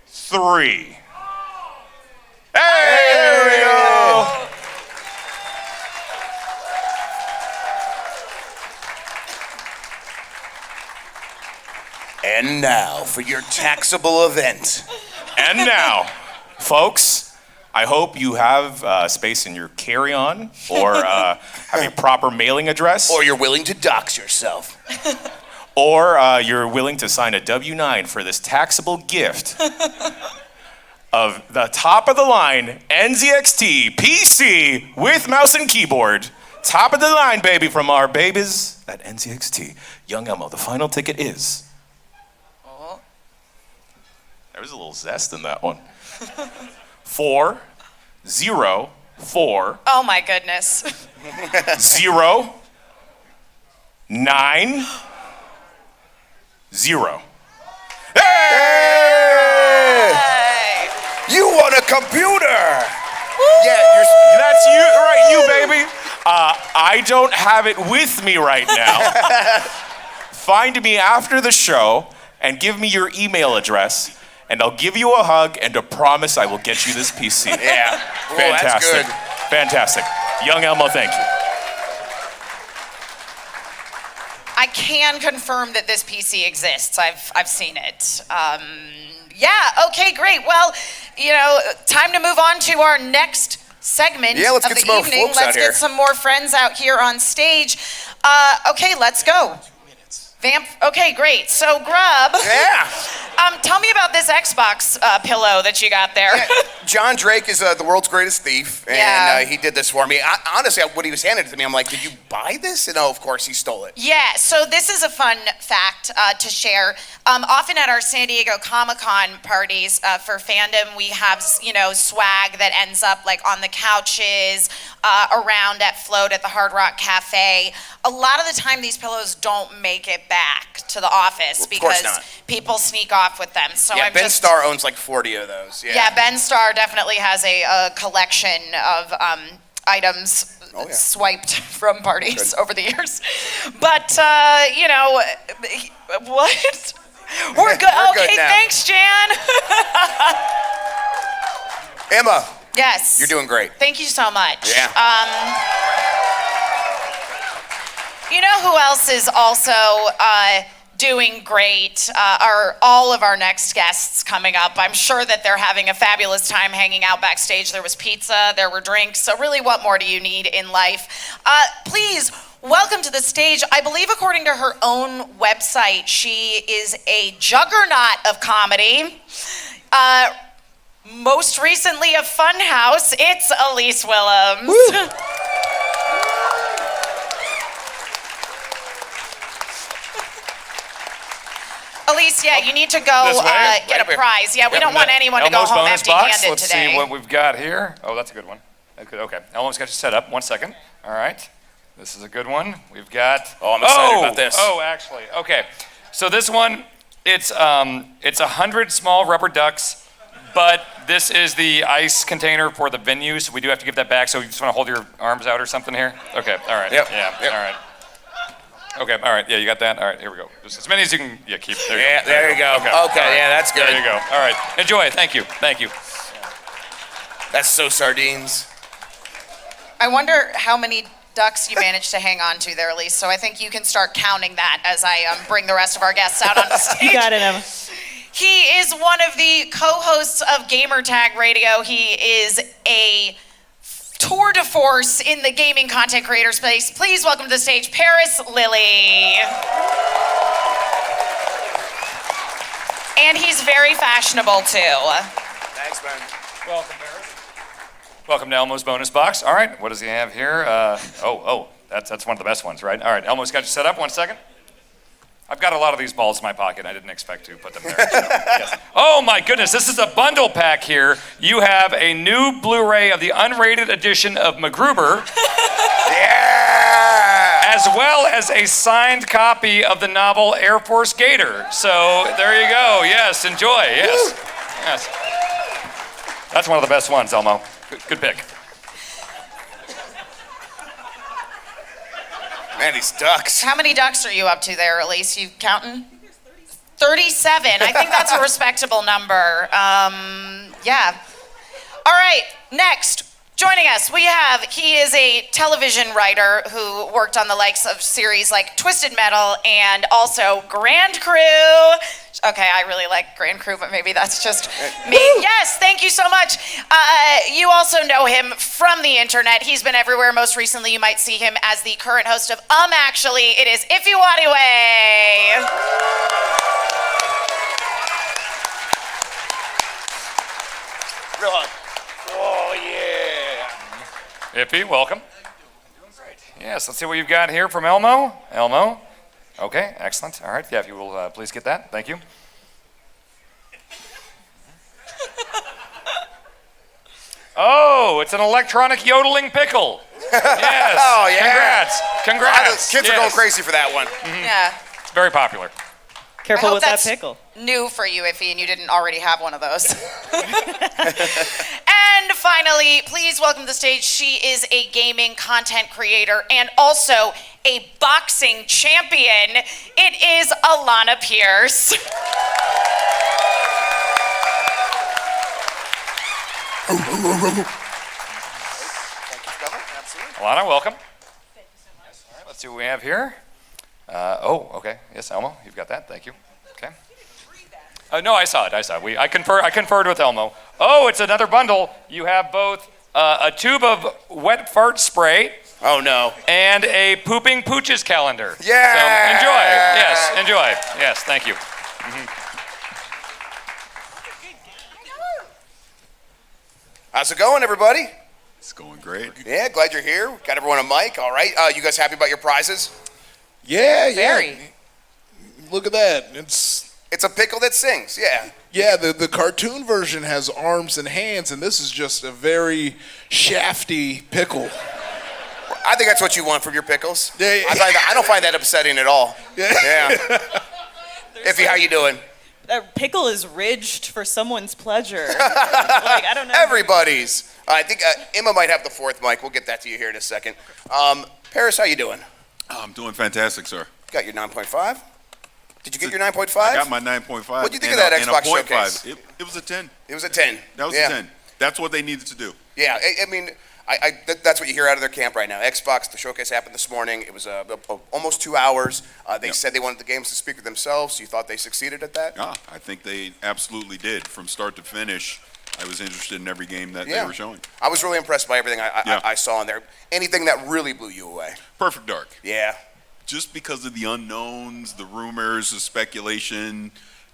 3. Hey, there we go. And now for your taxable event. And now, folks, I hope you have space in your carry-on or have a proper mailing address. Or you're willing to dox yourself. Or you're willing to sign a W-9 for this taxable gift of the top-of-the-line NZXT PC with mouse and keyboard. Top of the line, baby, from our babies at NZXT. Young Elmo, the final ticket is... There was a little zest in that one. 4 0 4 Oh my goodness. 0 9 0. Hey! Hey. You want a computer? Yeah, that's you, right, you baby. I don't have it with me right now. Find me after the show and give me your email address, and I'll give you a hug and a promise I will get you this PC. Yeah. Oh, Fantastic. that's good. Fantastic. Young Elmo, thank you. I can confirm that this PC exists. I've seen it. Yeah, okay, great. Well, time to move on to our next segment Yeah, let's of get the some more evening. folks out Let's here. get some more friends out here on stage. Okay, let's go. Okay, great. So, Grubb. Yeah. Tell me about this Xbox pillow that you got there. Yeah, John Drake is the world's greatest thief, and Yeah. he did this for me. Honestly, when he was handed it to me, I'm like, did you buy this? And no, of course, he stole it. Yeah, so this is a fun fact to share. Often at our San Diego Comic-Con parties for fandom, we have, swag that ends up like on the couches, around at Float at the Hard Rock Cafe. A lot of the time, these pillows don't make it back to the office Of course because not. people sneak off with them. So Yeah, I'm Ben just... Starr owns like 40 of those. Yeah, Ben Starr definitely has a collection of items Oh, yeah. swiped from parties Good. over the years. But, what? We're good. We're good Okay, now. thanks, Jan. Emma, Yes. you're doing great. Thank you so much. Yeah. You know who else is also doing great? Are all of our next guests coming up. I'm sure that they're having a fabulous time hanging out backstage. There was pizza, there were drinks. So really, what more do you need in life? Please welcome to the stage. I believe according to her own website, she is a juggernaut of comedy. Most recently of Funhouse, it's Elise Willems. Elise, yeah, you need to go This way? get a Right here. prize. Yeah, we don't want anyone to go Elmo's home bonus box. empty-handed Let's today. see what we've got here. Oh, that's a good one. Okay, Elmo's got you set up. 1 second. All right. This is a good one. We've got. Oh, I'm excited about this. Oh, actually, okay. So this one, it's 100 small rubber ducks, but this is the ice container for the venue, so we do have to give that back. So you just want to hold your arms out or something here? Okay. All right. Yep. Yeah. Yep. All right. Okay. All right. Yeah, you got that. All right. Here we go. Just as many as you can. Yeah. Keep. There you Yeah, go. there you go. Okay, All right. yeah, that's good. There you go. All right. Enjoy. Thank you. Thank you. That's so sardines. I wonder how many ducks you managed to hang on to there, Elise. So I think you can start counting that as I bring the rest of our guests out on the stage. You got it, Emma. He is one of the co-hosts of Gamertag Radio. He is a tour de force in the gaming content creator space. Please welcome to the stage, Paris Lilly. And he's very fashionable too. Thanks, man. Welcome, Paris. Welcome to Elmo's bonus box. All right, what does he have here? That's one of the best ones, right? All right, Elmo's got you set up. 1 second. I've got a lot of these balls in my pocket. I didn't expect to put them there. So, yes. Oh my goodness, this is a bundle pack here. You have a new Blu-ray of the unrated edition of MacGruber. Yeah! As well as a signed copy of the novel Air Force Gator. So there you go. Yes, enjoy. Yes. Woo. Yes. That's one of the best ones, Elmo. Good pick. Man, these ducks. How many ducks are you up to there, Elise? You counting? 37. I think that's a respectable number. Yeah. All right, next. Joining us, he is a television writer who worked on the likes of series like Twisted Metal and also Grand Crew. Okay, I really like Grand Crew, but maybe that's just me. Yes, thank you so much. You also know him from the internet. He's been everywhere. Most recently, you might see him as the current host of Actually. It is Ify Wadiway. Real hug. Oh, yeah. Ify, welcome. Yes, let's see what you've got here from Elmo. Elmo. Okay, excellent. All right, yeah, if you will please get that. Thank you. Oh, it's an electronic yodeling pickle. Yes. Oh, yeah. Congrats. Kids are going crazy for that one. Yeah. It's very popular. Careful I hope with that that's pickle. New for you, Ify, and you didn't already have one of those. And finally, please welcome to the stage. She is a gaming content creator and also a boxing champion. It is Alana Pierce. Alana, welcome. Thank you so much. All right, let's see what we have here. Okay. Yes, Elmo, you've got that. Thank you. Okay. No, I saw it. I conferred with Elmo. Oh, it's another bundle. You have both a tube of wet fart spray. Oh no. And a pooping pooches calendar. Yeah. So enjoy. Yes, enjoy. Yes, thank you. Mm-hmm. How's it going, everybody? It's going great. Yeah, glad you're here. Got everyone a mic. All right. You guys happy about your prizes? Yeah. Very. Look at that. It's a pickle that sings. Yeah. Yeah, the cartoon version has arms and hands, and this is just a very shafty pickle. I think that's what you want from your pickles. Yeah. I don't find that upsetting at all. Yeah. Ify, how you doing? That pickle is ridged for someone's pleasure. I don't know. Everybody's. I think Emma might have the fourth mic. We'll get that to you here in a second. Paris, how you doing? I'm doing fantastic, sir. Got your 9.5? Did you get your 9.5? I got my 9.5. What'd you think of that Xbox showcase? It was a 10. It was a 10. That was a 10. That's what they needed to do. Yeah, I mean, that's what you hear out of their camp right now. Xbox, the showcase happened this morning. It was almost 2 hours. They said they wanted the games to speak for themselves. You thought they succeeded at that? Yeah, I think they absolutely did. From start to finish, I was interested in every game that they were showing. I was really impressed by everything I saw in there. Anything that really blew you away? Perfect Dark. Yeah. Just because of the unknowns, the rumors, the speculation,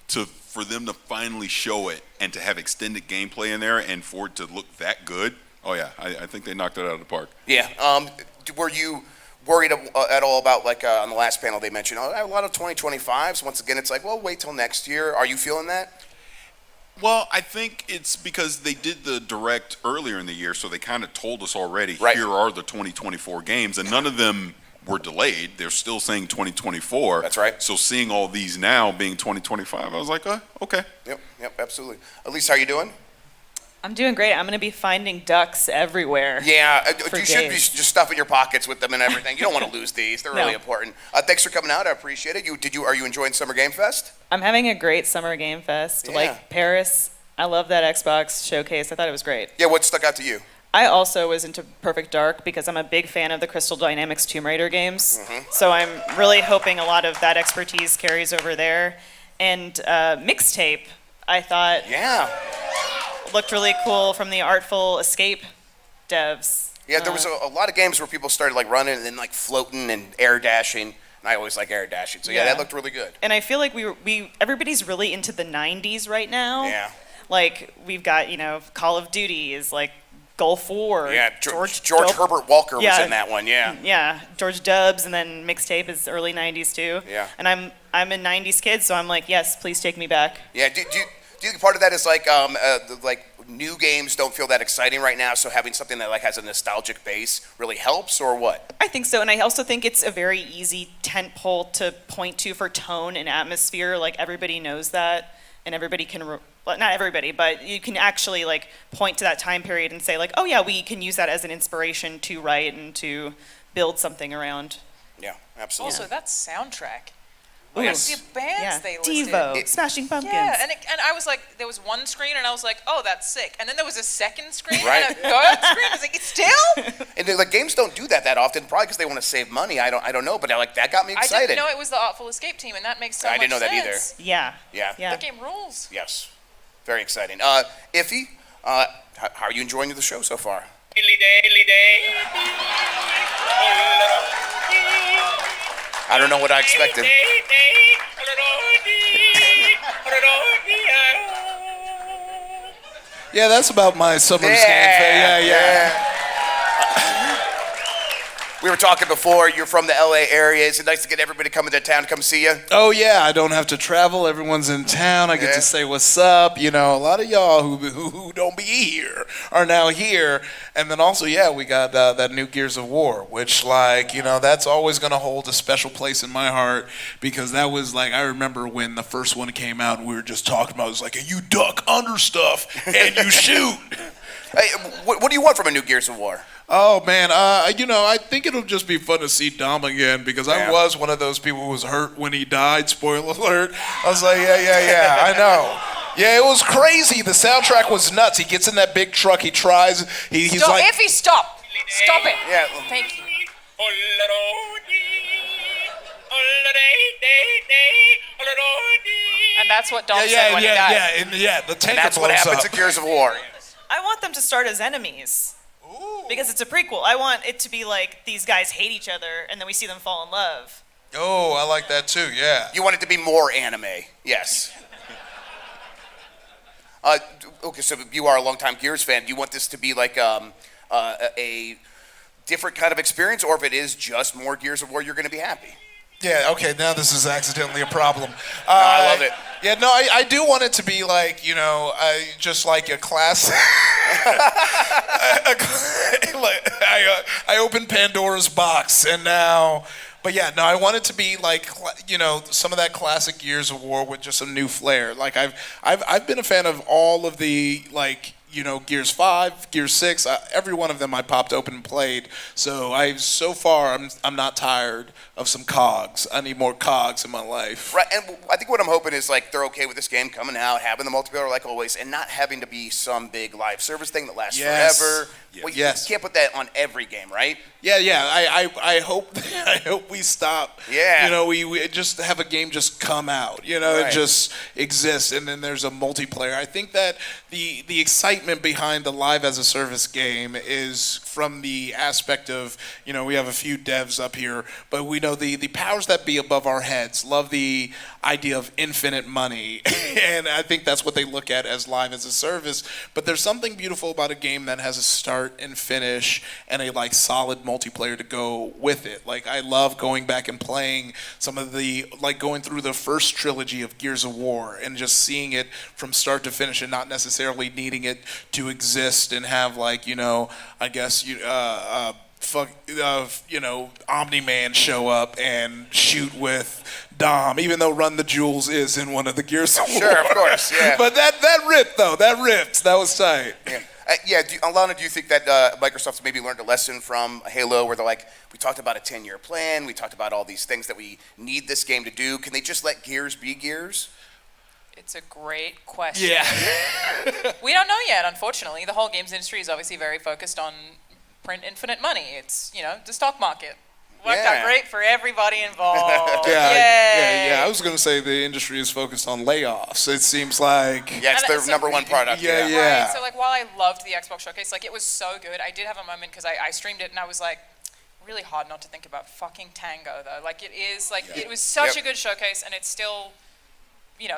for them to finally show it and to have extended gameplay in there and for it to look that good, oh yeah, I think they knocked it out of the park. Yeah. Were you worried at all about, like on the last panel they mentioned, a lot of 2025s? Once again, it's like, well, wait till next year. Are you feeling that? Well, I think it's because they did the direct earlier in the year, so they kind of told us already, here are the 2024 games, and none of them were delayed. They're still saying 2024. That's right. So seeing all these now being 2025, I was like, okay. Yep, absolutely. Elise, how are you doing? I'm doing great. I'm going to be finding ducks everywhere. Yeah, you should be just stuffing your pockets with them and everything. You don't want to lose these. They're really important. Thanks for coming out. I appreciate it. Are you enjoying Summer Game Fest? I'm having a great Summer Game Fest. Yeah. Like Paris, I love that Xbox showcase. I thought it was great. Yeah, what stuck out to you? I also was into Perfect Dark because I'm a big fan of the Crystal Dynamics Tomb Raider games. So I'm really hoping a lot of that expertise carries over there. And Mixtape, I thought looked really cool from the Artful Escape devs. Yeah, there was a lot of games where people started like running and then like floating and air dashing. And I always like air dashing. So yeah, that looked really good. And I feel like everybody's really into the 90s right now. Yeah. Like we've got, Call of Duty is like Gulf War. Yeah, George Herbert Walker was in that one, Yeah, George Dubs, and then Mixtape is early 90s too. Yeah. And I'm a 90s kid, so I'm like, yes, please take me back. Yeah, do you think part of that is like new games don't feel that exciting right now, so having something that like has a nostalgic base really helps, or what? I think so, and I also think it's a very easy tentpole to point to for tone and atmosphere. Like everybody knows that, and everybody can, well, not everybody, but you can actually like point to that time period and say like, oh yeah, we can use that as an inspiration to write and to build something around. Yeah, absolutely. Also, that soundtrack. Ooh. The bands they listed. Devo, Smashing Pumpkins. Yeah, and I was like, there was one screen, and I was like, oh, that's sick. And then there was a second screen, Right. and a third screen. I was like, it's still? And like games don't do that often, probably because they want to save money. I don't know, but like that got me excited. I didn't know it was the Artful Escape team, and that makes so much sense. I didn't know that either. Yeah. That game rules. Yes, very exciting. Iffy, how are you enjoying the show so far? I don't know what I expected. Yeah, that's about my summer game. Yeah. We were talking before, you're from the LA area. Is it nice to get everybody coming to town to come see you? Oh yeah, I don't have to travel. Everyone's in town. I get to say what's up. A lot of y'all who don't be here are now here. And then also, we got that new Gears of War, which that's always gonna hold a special place in my heart because that was like, I remember when the first one came out and we were just talking about it was like, and you duck under stuff and you shoot. Hey, what do you want from a new Gears of War? Oh man, I think it'll just be fun to see Dom again because I was one of those people who was hurt when he died. Spoiler alert. I was like, yeah, I know. Yeah, it was crazy. The soundtrack was nuts. He gets in that big truck. He tries. He's Stop, like, Iffy, stop. Stop it. Yeah. Thank you. And that's what Dom said when he died. The tanker And that's what blows happens up. at Gears of War. I want them to start as enemies. Because it's a prequel. I want it to be like these guys hate each other and then we see them fall in love. Oh, I like that too. Yeah. You want it to be more anime? Yes. Okay, so you are a longtime Gears fan. Do you want this to be like a different kind of experience, or if it is just more Gears of War, you're going to be happy? Yeah, okay, now this is accidentally a problem. I love it. Yeah, no, I do want it to be like, just like a class. I opened Pandora's box, and now, but yeah, no, I want it to be like, some of that classic Gears of War with just some new flair. Like I've been a fan of all of the Gears 5, Gears 6, every one of them I popped open and played. So I'm not tired of some cogs. I need more cogs in my life. Right, and I think what I'm hoping is like they're okay with this game coming out, having the multiplayer like always, and not having to be some big live service thing that lasts forever. Yes. Well, you can't put that on every game, right? Yeah. I hope we stop. Yeah. We just have a game just come out. Right. It just exists, and then there's a multiplayer. I think that the excitement behind the live as a service game is from the aspect of we have a few devs up here, but we know the powers that be above our heads love the idea of infinite money, and I think that's what they look at as live as a service. But there's something beautiful about a game that has a start and finish and a solid multiplayer to go with it. Like I love going back and playing some of the going through the first trilogy of Gears of War and just seeing it from start to finish and not necessarily needing it to exist and have Omni-Man show up and shoot with Dom, even though Run the Jewels is in one of the Gears of War. Sure, of course, yeah. But that ripped though. That ripped. That was tight. Yeah. Alana, do you think that Microsoft's maybe learned a lesson from Halo where they're like, we talked about a 10-year plan, we talked about all these things that we need this game to do. Can they just let Gears be Gears? It's a great question. Yeah. We don't know yet, unfortunately. The whole games industry is obviously very focused on print infinite money. It's, the stock market. Worked out great for everybody involved. Yeah. I was going to say the industry is focused on layoffs. It seems like. Yeah, it's their number one product. Yeah. Right, so like while I loved the Xbox Showcase, like it was so good, I did have a moment because I streamed it and I was like, really hard not to think about fucking Tango though. Like it is, like it was such a good showcase and it's still,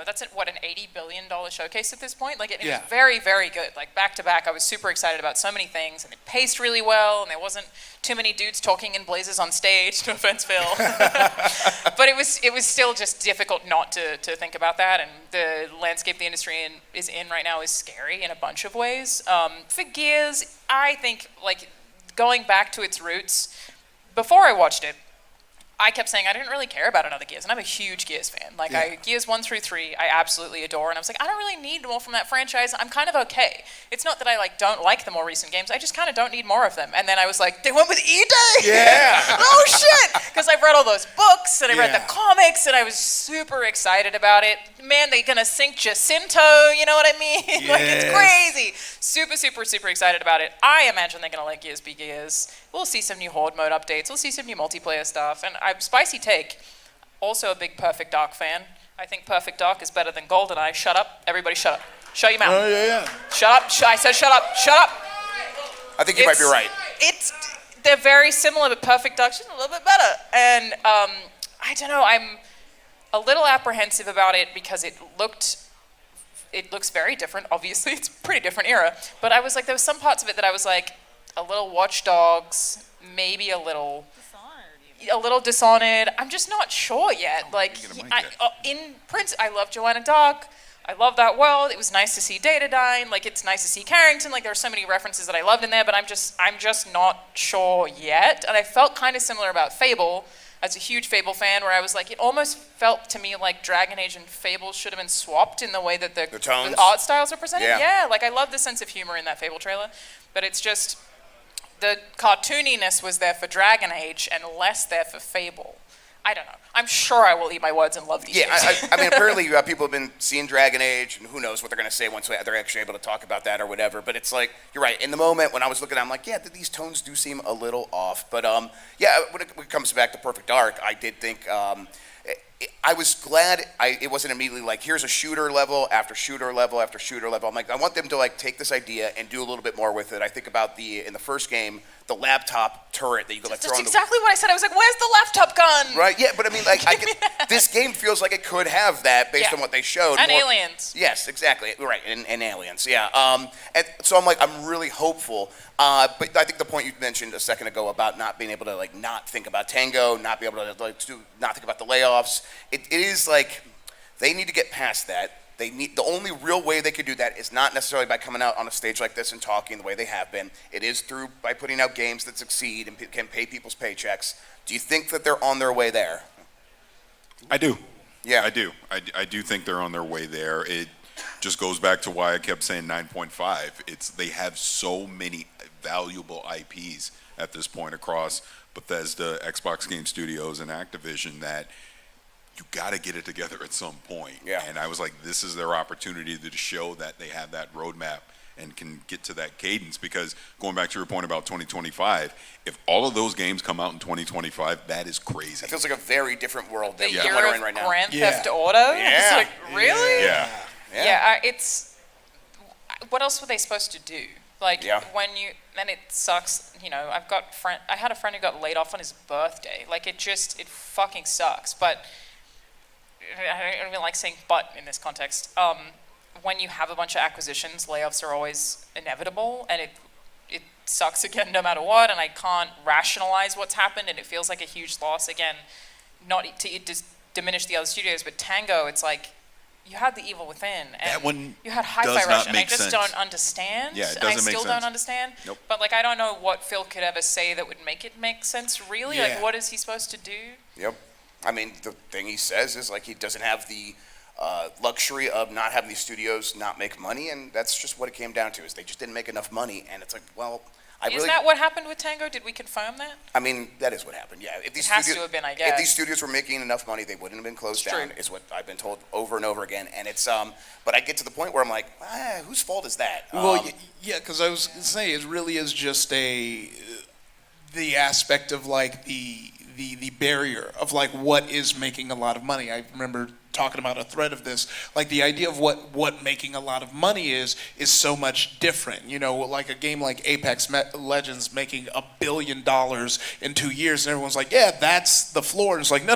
that's an $80 billion showcase at this point. Like it was very, very good. Like back to back, I was super excited about so many things and it paced really well and there wasn't too many dudes talking in blazers on stage. No offense, Phil. But it was still just difficult not to think about that. And the landscape the industry is in right now is scary in a bunch of ways. For Gears, I think like going back to its roots, before I watched it, I kept saying I didn't really care about another Gears, and I'm a huge Gears fan. Like, Gears 1 through 3, I absolutely adore, and I was like, I don't really need more from that franchise. I'm kind of okay. It's not that I don't like the more recent games. I just kind of don't need more of them. And then I was like, they went with E-Day. Yeah. Oh shit! Because I've read all those books and I read the comics, and I was super excited about it. Man, they're gonna sync Jacinto. You know what I mean? Like, it's crazy. Super, super, super excited about it. I imagine they're gonna let Gears be Gears. We'll see some new Horde mode updates. We'll see some new multiplayer stuff. And spicy take, also a big Perfect Dark fan. I think Perfect Dark is better than GoldenEye. Shut up. Everybody shut up. Shut your mouth. Oh, yeah. Shut up. I said shut up. Shut up. I think you might be right. They're very similar, but Perfect Dark's just a little bit better. And I don't know, I'm a little apprehensive about it because it looks very different. Obviously, it's a pretty different era. But I was like, there was some parts of it that I was like, a little Watch Dogs, maybe a little Dishonored. I'm just not sure yet. Like, in Prince, I love Joanna Dark. I love that world. It was nice to see Datadyne. Like, it's nice to see Carrington. Like, there are so many references that I loved in there, but I'm just not sure yet. And I felt kind of similar about Fable, as a huge Fable fan, where I was like, it almost felt to me like Dragon Age and Fable should have been swapped in the way that the art styles are presented. Yeah, like I love the sense of humor in that Fable trailer, but it's just the cartooniness was there for Dragon Age and less there for Fable. I don't know. I'm sure I will eat my words and love these games. I mean, apparently people have been seeing Dragon Age, and who knows what they're going to say once they're actually able to talk about that or whatever. But it's like, you're right. In the moment when I was looking at it, I'm like, yeah, these tones do seem a little off. But yeah, when it comes back to Perfect Dark, I did think I was glad it wasn't immediately like, here's a shooter level after shooter level after shooter level. I'm like, I want them to take this idea and do a little bit more with it. I think about in the first game, the laptop turret that you could throw That's on exactly what I said. I was like, where's the laptop gun? Right, yeah, but I mean, this game feels like it could have that based on what they showed. And aliens. Yes, exactly. Right, and aliens, yeah. And so I'm really hopeful. But I think the point you mentioned a second ago about not being able to not think about Tango, not be able to not think about the layoffs, it is like they need to get past that. The only real way they could do that is not necessarily by coming out on a stage like this and talking the way they have been. It is by putting out games that succeed and can pay people's paychecks. Do you think that they're on their way there? I do. Yeah, I do. I do think they're on their way there. It just goes back to why I kept saying 9.5. They have so many valuable IPs at this point across Bethesda, Xbox Game Studios, and Activision that you got to get it together at some point. Yeah. And I was like, this is their opportunity to show that they have that roadmap and can get to that cadence. Because going back to your point about 2025, if all of those games come out in 2025, that is crazy. It feels like a very different world than the year we're of in right now. Theft Auto? Yeah. It's like, really? Yeah. It's what else were they supposed to do? And it sucks, I had a friend who got laid off on his birthday. Like, it fucking sucks. But I don't even like saying but in this context. When you have a bunch of acquisitions, layoffs are always inevitable, and it sucks again no matter what, and I can't rationalize what's happened, and it feels like a huge loss. Again, not to diminish the other studios, but Tango, it's like, you had the Evil Within, and that one you had Hi-Fi Rush, and I just don't understand. Yeah, it and I doesn't make still sense. don't understand. Nope. But I don't know what Phil could ever say that would make it make sense, really. Yeah. What is he supposed to do? Yep. I mean, the thing he says is he doesn't have the luxury of not having these studios not make money, and that's just what it came down to, is they just didn't make enough money. And it's like, well, Isn't that what happened with Tango? Did we confirm that? I mean, that is what happened. Yeah, if these It has studios, to have been, I If guess. these studios were making enough money, they wouldn't have been closed It's down. true. Is what I've been told over and over again. And it's but I get to the point where I'm like, whose fault is that? Well, yeah, because I was gonna say it really is just the aspect of like the barrier of like what is making a lot of money. I remember talking about a thread of this, like the idea of what making a lot of money is so much different. You know, like a game like Apex Legends making $1 billion in 2 years, and everyone's like, yeah, that's the floor. And it's like, no,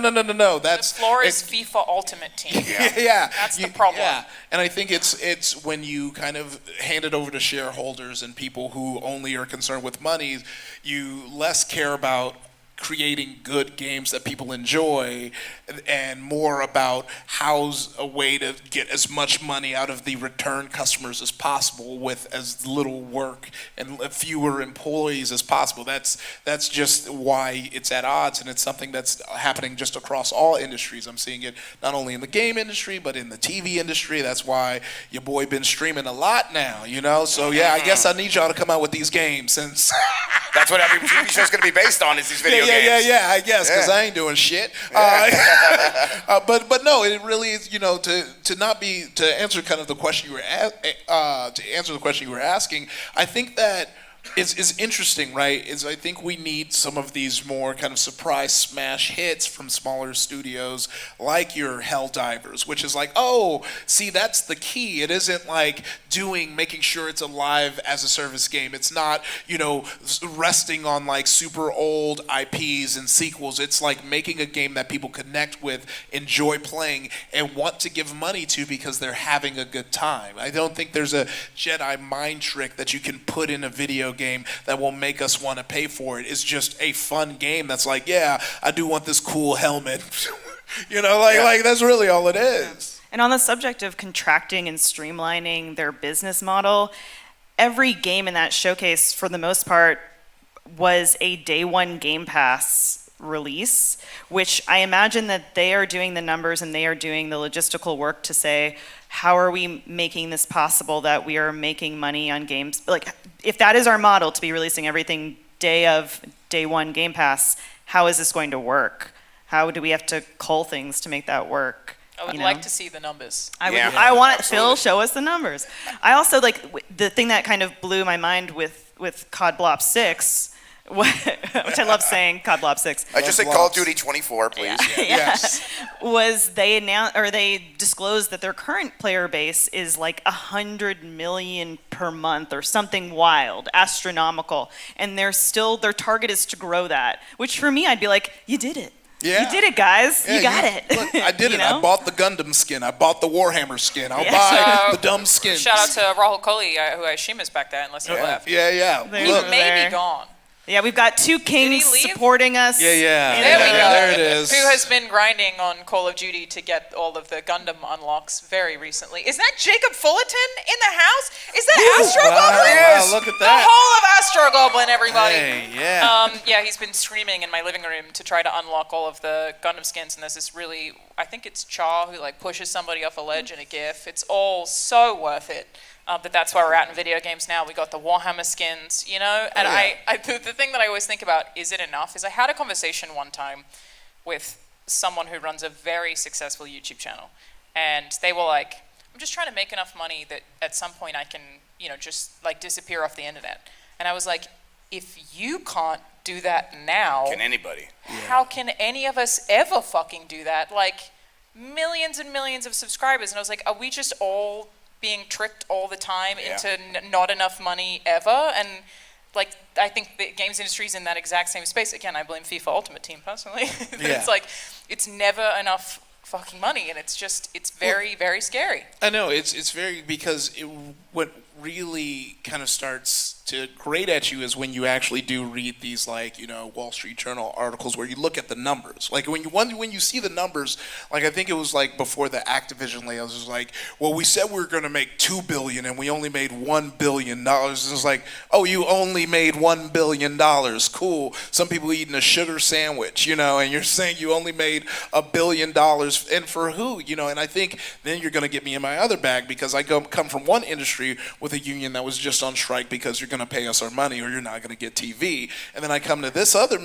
that's The floor is FIFA Ultimate Team. yeah. That's the problem. Yeah, and I think it's when you kind of hand it over to shareholders and people who only are concerned with money, you less care about creating good games that people enjoy and more about how's a way to get as much money out of the return customers as possible with as little work and fewer employees as possible. That's just why it's at odds, and it's something that's happening just across all industries. I'm seeing it not only in the game industry but in the TV industry. That's why your boy been streaming a lot now, you know? So yeah, I guess I need y'all to come out with these games since that's what every TV show's going to be based on is these video games. Yeah, I guess, because I ain't doing shit. But no, it really is, you know, to answer kind of the question you were asking, I think that is interesting, right? I think we need some of these more kind of surprise smash hits from smaller studios like your Helldivers, which is like, oh, see, that's the key. It isn't like making sure it's a live as a service game. It's not, you know, resting on like super old IPs and sequels. It's like making a game that people connect with, enjoy playing, and want to give money to because they're having a good time. I don't think there's a Jedi mind trick that you can put in a video game that will make us want to pay for it. It's just a fun game that's like, yeah, I do want this cool helmet. You know, like that's really all it is. And on the subject of contracting and streamlining their business model, every game in that showcase, for the most part, was a day one Game Pass release, which I imagine that they are doing the numbers and they are doing the logistical work to say, how are we making this possible that we are making money on games? Like, if that is our model to be releasing everything day one Game Pass, how is this going to work? How do we have to cull things to make that work? I would like to see the numbers. I want it. Phil, show us the numbers. I also the thing that kind of blew my mind with COD Blob 6, which I love saying, COD Blob 6. I just said Call of Duty 24, please. Yeah. Yes. Was they disclosed that their current player base is like 100 million per month or something wild, astronomical, and their target is to grow that. Which for me, I'd be like, you did it. Yeah. You did it, guys. Yeah, you got it. Look, I did it. know? I bought the Gundam skin. I bought the Warhammer skin. I'll buy the dumb skins. Shout out to Rahul Kohli, who I assume is back there, unless he left. Yeah. He may be gone. Yeah, we've got two kings supporting us. Yeah. There we go. There it is. Who has been grinding on Call of Duty to get all of the Gundam unlocks very recently. Is that Jacob Fullerton in the house? Is that Astro Goblin? Wow, look at that. The whole of Astro Goblin, everybody. Hey, yeah. Yeah, he's been streaming in my living room to try to unlock all of the Gundam skins, and there's this really, I think it's Char who like pushes somebody off a ledge in a GIF. It's all so worth it. But that's where we're at in video games now. We got the Warhammer skins, you know? And the thing that I always think about, is it enough? Is I had a conversation one time with someone who runs a very successful YouTube channel. And they were like, I'm just trying to make enough money that at some point I can, you know, just like disappear off the internet. And I was like, if you can't do that now, Can anybody? how can any of us ever fucking do that? Like, millions and millions of subscribers. And I was like, are we just all being tricked all the time into not enough money ever? And like, I think the games industry is in that exact same space. Again, I blame FIFA Ultimate Team personally. It's like, it's never enough fucking money, and it's very, very scary. I know, it's very, because what really kind of starts to grate at you is when you actually do read these, like, you know, Wall Street Journal articles where you look at the numbers. Like when you see the numbers, like I think it was like before the Activision layoffs, it was like, well, we said we were going to make $2 billion and we only made $1 billion. And it's like, oh, you only made $1 billion. Cool. Some people eating a sugar sandwich, you know, and you're saying you only made $1 billion, and for who, you know? And I think then you're going to get me in my other bag, because I come from one industry with a union that was just on strike because you're going going to pay us our money or you're not going to get TV. And then I come to this other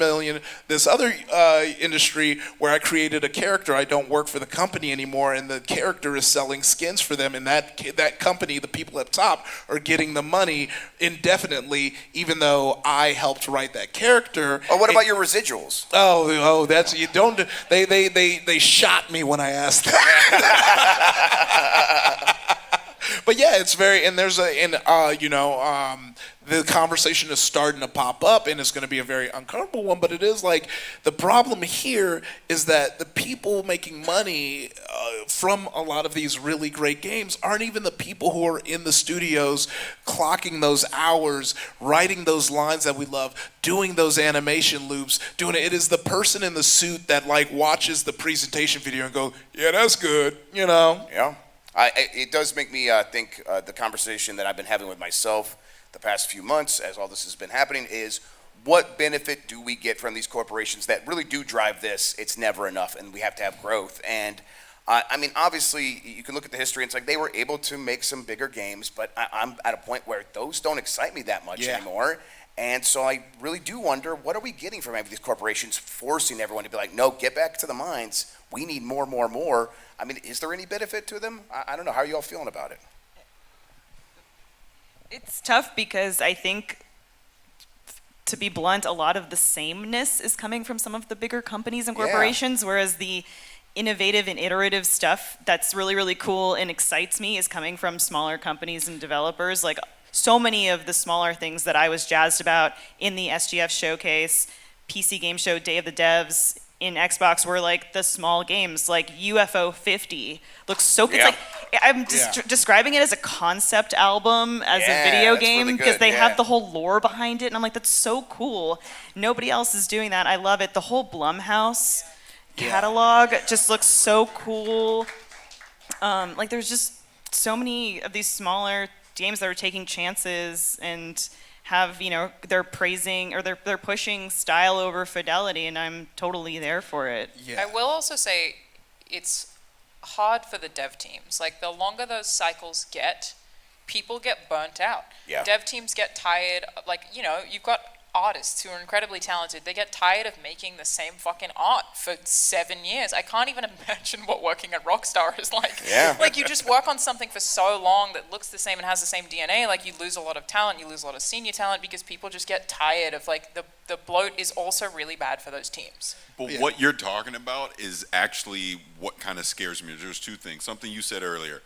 industry where I created a character. I don't work for the company anymore, and the character is selling skins for them, and that company, the people at top, are getting the money indefinitely, even though I helped write that character. Oh, what about your residuals? Oh, that's you don't. They shot me when I asked that. But yeah, it's very, and there's the conversation is starting to pop up, and it's going to be a very uncomfortable one. But it is like the problem here is that the people making money from a lot of these really great games aren't even the people who are in the studios clocking those hours, writing those lines that we love, doing those animation loops, doing it. It is the person in the suit that like watches the presentation video and go, yeah, that's good, Yeah. It does make me think the conversation that I've been having with myself the past few months as all this has been happening is what benefit do we get from these corporations that really do drive this? It's never enough, and we have to have growth. And I mean, obviously, you can look at the history, and it's like they were able to make some bigger games, but I'm at a point where those don't excite me that much anymore. And so I really do wonder, what are we getting from these corporations forcing everyone to be like, no, get back to the mines. We need more, more, more. I mean, is there any benefit to them? I don't know. How are you all feeling about it? It's tough because I think, to be blunt, a lot of the sameness is coming from some of the bigger companies and corporations, whereas the innovative and iterative stuff that's really, really cool and excites me is coming from smaller companies and developers. Like so many of the smaller things that I was jazzed about in the SGF showcase, PC Game Show, Day of the Devs, in Xbox were like the small games, like UFO 50 looks so good. It's like I'm just describing it as a concept album as a video game because they have the whole lore behind it, and I'm like, that's so cool. Nobody else is doing that. I love it. The whole Blumhouse catalog just looks so cool. Like there's just so many of these smaller games that are taking chances and have, they're praising or they're pushing style over fidelity, and I'm totally there for it. I will also say it's hard for the dev teams. Like the longer those cycles get, people get burnt out. Dev teams get tired. Like, you've got artists who are incredibly talented. They get tired of making the same fucking art for 7 years. I can't even imagine what working at Rockstar is like. Like you just work on something for so long that looks the same and has the same DNA, like you lose a lot of talent, you lose a lot of senior talent because people just get tired of like the bloat is also really bad for those teams. But what you're talking about is actually what kind of scares me. There's two things. Something you said earlier.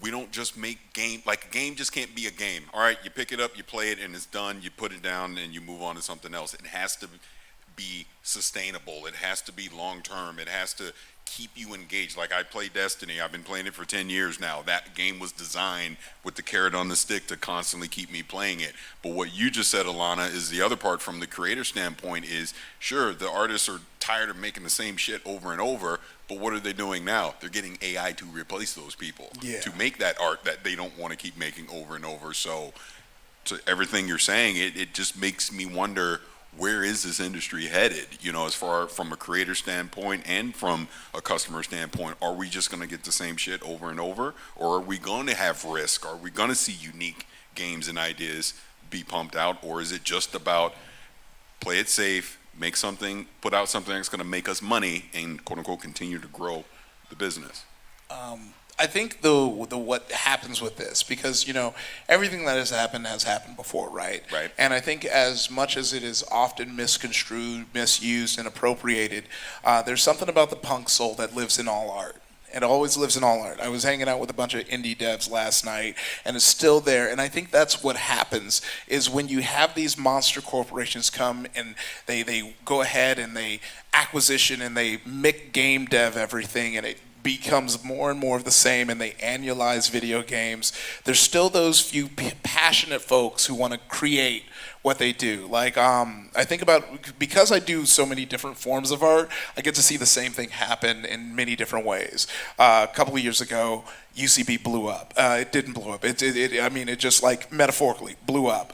We don't just make game, like a game just can't be a game. All right, you pick it up, you play it, and it's done. You put it down, and you move on to something else. It has to be sustainable. It has to be long-term. It has to keep you engaged. Like I play Destiny. I've been playing it for 10 years now. That game was designed with the carrot on the stick to constantly keep me playing it. But what you just said, Alana, is the other part from the creator standpoint is, sure, the artists are tired of making the same shit over and over, but what are they doing now? They're getting AI to replace those people, to make that art that they don't want to keep making over and over. So to everything you're saying, it just makes me wonder, where is this industry headed? As far from a creator standpoint and from a customer standpoint, are we just going to get the same shit over and over? Or are we going to have risk? Are we going to see unique games and ideas be pumped out? Or is it just about play it safe, make something, put out something that's going to make us money and quote unquote continue to grow the business? I think the what happens with this, because everything that has happened before, right? Right. And I think as much as it is often misconstrued, misused, and appropriated, there's something about the punk soul that lives in all art. It always lives in all art. I was hanging out with a bunch of indie devs last night, and it's still there. And I think that's what happens is when you have these monster corporations come and they go ahead and they acquisition and they game dev everything, and it becomes more and more of the same, and they annualize video games. There's still those few passionate folks who want to create what they do. Like, I think about, because I do so many different forms of art, I get to see the same thing happen in many different ways. A couple of years ago, UCB blew up. It didn't blow up. It just like metaphorically blew up.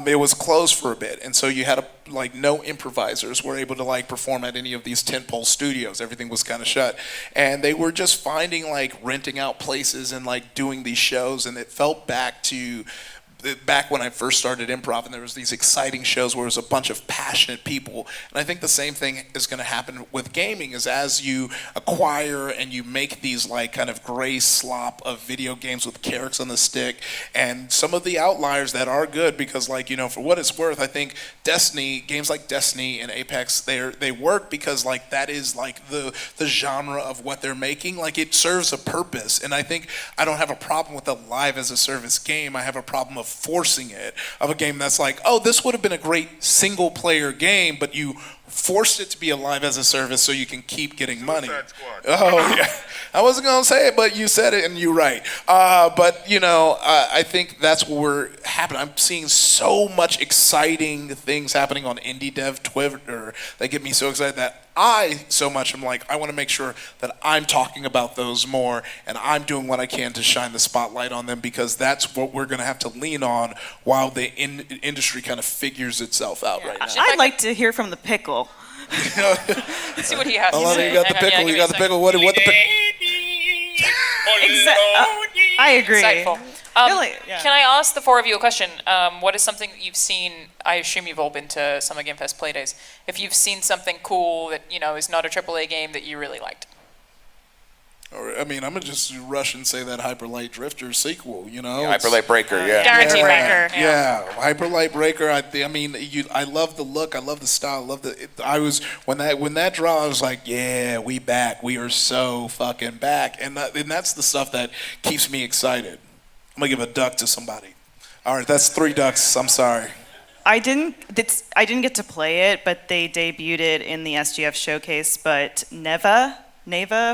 It was closed for a bit, and so you had no improvisers were able to perform at any of these tentpole studios. Everything was kind of shut, and they were just finding renting out places and doing these shows, and it felt back to back when I first started improv, and there was these exciting shows where it was a bunch of passionate people. And I think the same thing is going to happen with gaming, is as you acquire and you make these like kind of gray slop of video games with carrots on the stick, and some of the outliers that are good, because like, you know, for what it's worth, I think games like Destiny and Apex, they work because like that is like the genre of what they're making. Like it serves a purpose, and I think I don't have a problem with a live as a service game. I have a problem of forcing it, of a game that's like, oh, this would have been a great single player game, but you forced it to be a live as a service so you can keep getting money. Oh yeah, I wasn't gonna say it, but you said it and you're right. But you know, I think that's what we're happening. I'm seeing so much exciting things happening on indie dev Twitter that get me so excited that I'm like, I want to make sure that I'm talking about those more, and I'm doing what I can to shine the spotlight on them, because that's what we're going to have to lean on while the industry kind of figures itself out right now. I'd like to hear from the pickle. Let's see what he has to Alana, say. you got the pickle. You got the pickle. What the pickle? I agree. Insightful. Really, yeah. Can I ask the four of you a question? What is something that you've seen? I assume you've all been to Summer Game Fest play days. If you've seen something cool that, you know, is not a AAA game that you really liked. Or, I mean, I'm gonna just rush and say that Hyper Light Drifter sequel. You know, Hyper Light Breaker, yeah. Guaranteed Breaker. Yeah, Hyper Light Breaker. I mean, I love the look. I love the style. I love when that dropped, I was like, yeah, we back. We are so fucking back. And that's the stuff that keeps me excited. I'm gonna give a duck to somebody. All right, that's 3 ducks. I'm sorry. I didn't get to play it, but they debuted it in the SGF showcase. But Neva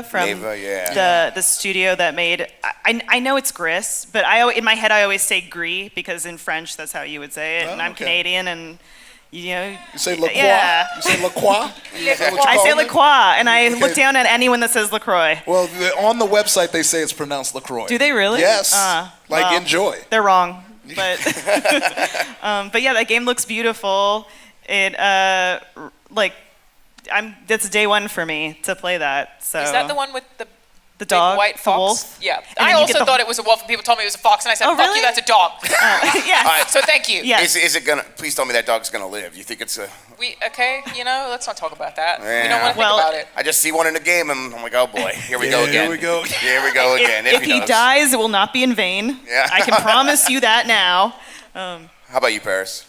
from the studio that made, I know it's Gris, but in my head I always say Gris because in French that's how you would say it, and I'm Canadian, and you know. You say La Croix? Yeah. You say La Croix? I say La Croix, and I look down at anyone that says LaCroix. Well, on the website they say it's pronounced LaCroix. Do they really? Yes. Well, enjoy. They're wrong, but but yeah, that game looks beautiful. It that's day one for me to play that. So Is that the one with the big dog, white the fox? wolf? Yeah. And I then you also get the- thought it was a wolf, and people told me it was a fox, and I said, Oh, fuck really? you, that's a dog. Yes. All right, So thank you. Yes. Is it gonna? Please tell me that dog's gonna live. You think it's a? Okay, you know, let's not talk about that. We Yeah. don't want to think about it. I just see one in the game, and I'm like, oh boy, here we go Yeah, again. here we go. Here we go again. If he does. dies, it will not be in vain. Yeah. I can promise you that now. How about you, Paris?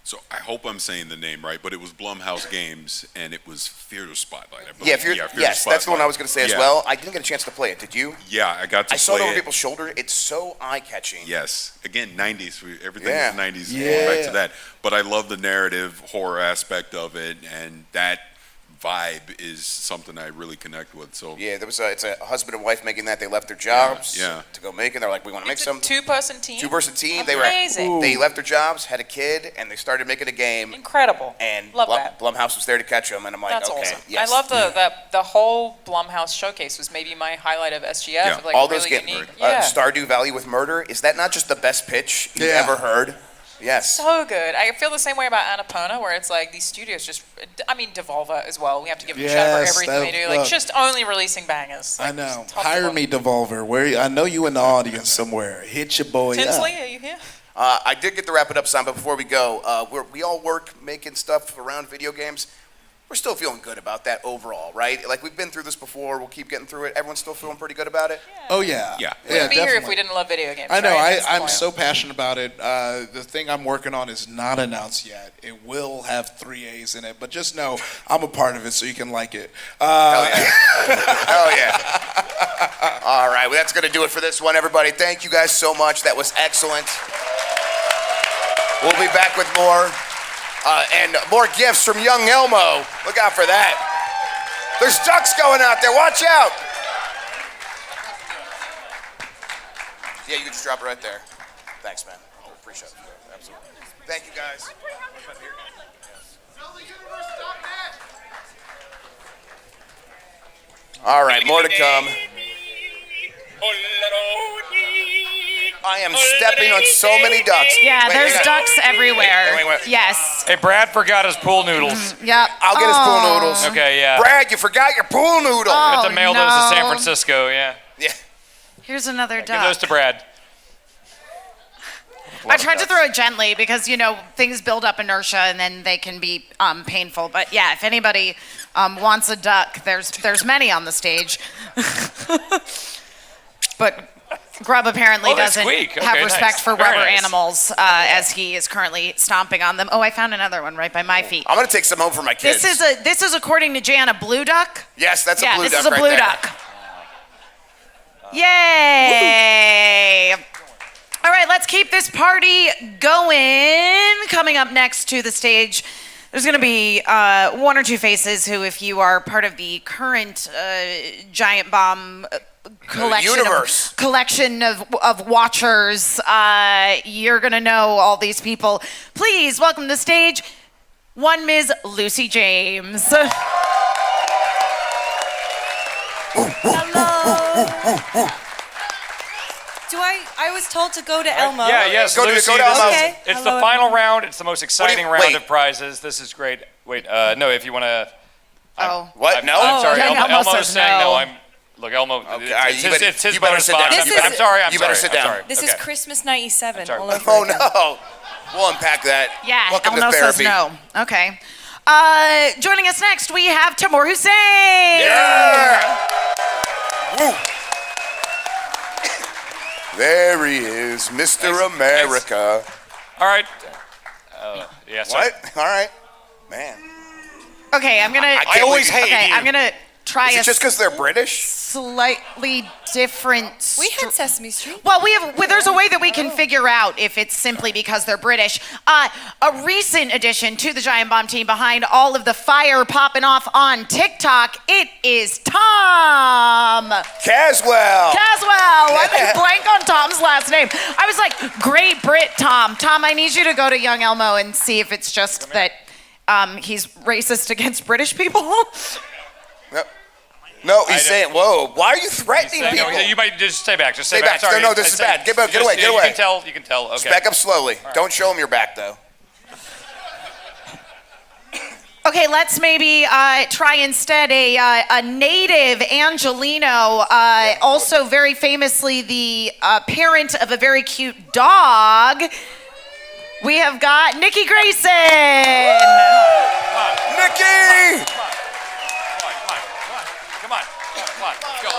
So I hope I'm saying the name right, but it was Blumhouse Games, and it was Fear Spotlight. I believe. Yeah, Fear yes, that's the one Spotlight. I was going to say as Yeah. well. I didn't get a chance to play it. Did you? Yeah, I got to I saw it play over people's shoulder. It's so eye-catching. Yes. Again, 90s. Everything Yeah. is 90s. Yeah. Going back to that. But I love the narrative, horror aspect of it, and that vibe is something I really connect with. So Yeah, it's a husband and wife making that. They left their jobs Yeah. to go make it. They're like, we want to make It's a some two-person team. two-person team. Amazing. They left their jobs, had a kid, and they started making a game. Incredible. And Love that. Blumhouse was there to catch them, and I'm like, That's okay, awesome. yes. I love the whole Blumhouse showcase was maybe my highlight of SGF. Yeah. Like all really those games. unique. Yeah. Stardew Valley with murder. Is that not just the best pitch you've Yeah. ever heard? Yes. So good. I feel the same way about Annapurna, where it's like these studios just, I mean, Devolver as well. We have to give them a shout out for Yes, everything they do. Like, look. just only releasing bangers. I Like, know. top to Hire bottom. me, Devolver. I know you in the audience somewhere. Hit your boy Tinsley, up. are you here? I did get to wrap it up, Sam, but before we go, we all work making stuff around video games. We're still feeling good about that overall, right? Like, we've been through this before. We'll keep getting through it. Everyone's still feeling pretty good about it? Oh yeah. Yeah. We wouldn't be here if definitely. we didn't love video games. I know. right? That's the I'm point. so passionate about it. The thing I'm working on is not announced yet. It will have 3 A's in it, but just know I'm a part of it, so you can like it. Hell yeah. Hell yeah. All right, well, that's going to do it for this one, everybody. Thank you guys so much. That was excellent. We'll be back with more. And more gifts from young Elmo. Look out for that. There's ducks going out there. Watch out. Yeah, you can just drop it right there. Thanks, man. Appreciate it. Absolutely. Thank you, guys. All right, more to come. I am stepping on so many ducks. Yeah, Wait, there's hang on. ducks everywhere. Wait. Yes. Hey, Brad forgot his pool noodles. Yep. I'll get his pool noodles. Okay, yeah. Brad, you forgot your pool noodle. I have to mail those to San no. Francisco, yeah. Yeah. Here's another Give duck. those to Brad. I tried to throw it gently because, things build up inertia and then they can be painful. But yeah, if anybody wants a duck, there's many on the stage. But Grubb apparently doesn't have respect for rubber animals as he is currently stomping on them. Oh, I found another one right by my feet. I'm gonna take some home for my kids. This is according to Jan, a blue duck? Yes, that's a blue duck. This is a blue duck. Yay! All right, let's keep this party going. Coming up next to the stage, there's going to be one or two faces who, if you are part of the current Giant Bomb collection of watchers, you're going to know all these people. Please welcome to the stage one Ms. Lucy James. Hello. I was told to go to Elmo. Yes, go Lucy, to Elmo. Okay. It's Hello, the final round. It's the most exciting round wait. of prizes. This is great. Wait, no, if you want to. What? No? I'm sorry. Elmo Elmo's says saying no. Look, Elmo. Okay, It's his you better bonus sit box. down. I'm sorry. You better sit down. I'm sorry. This is Christmas 97 sorry. all over Oh again. no. We'll unpack that. Yeah, Welcome Elmo to says therapy. no. Okay. Joining us next, we have Timur Hussein. Yeah. Woo. There he is, Mr. America. All right. Yeah. Sorry. What? All right. Man. Okay, I'm gonna. I always hate Okay, you. I'm gonna try Is it just because they're British? slightly different. We had Sesame Street. Well, there's a way that we can figure out if it's simply because they're British. A recent addition to the Giant Bomb team behind all of the fire popping off on TikTok. It is Tom Caswell. I went blank on Tom's last name. I was like, Great Brit Tom. Tom, I need you to go to Young Elmo and see if it's just that he's racist against British people. No, he's saying, whoa, why are you threatening people? No, you might just stay back. Just Stay back. back. Sorry. No, this is bad. Get away. You can tell. Okay. Just back up slowly. Don't show him your back, though. Okay, let's maybe try instead a native Angelino, also very famously the parent of a very cute dog. We have got Nikki Grayson. Nikki! Come on. Let's go.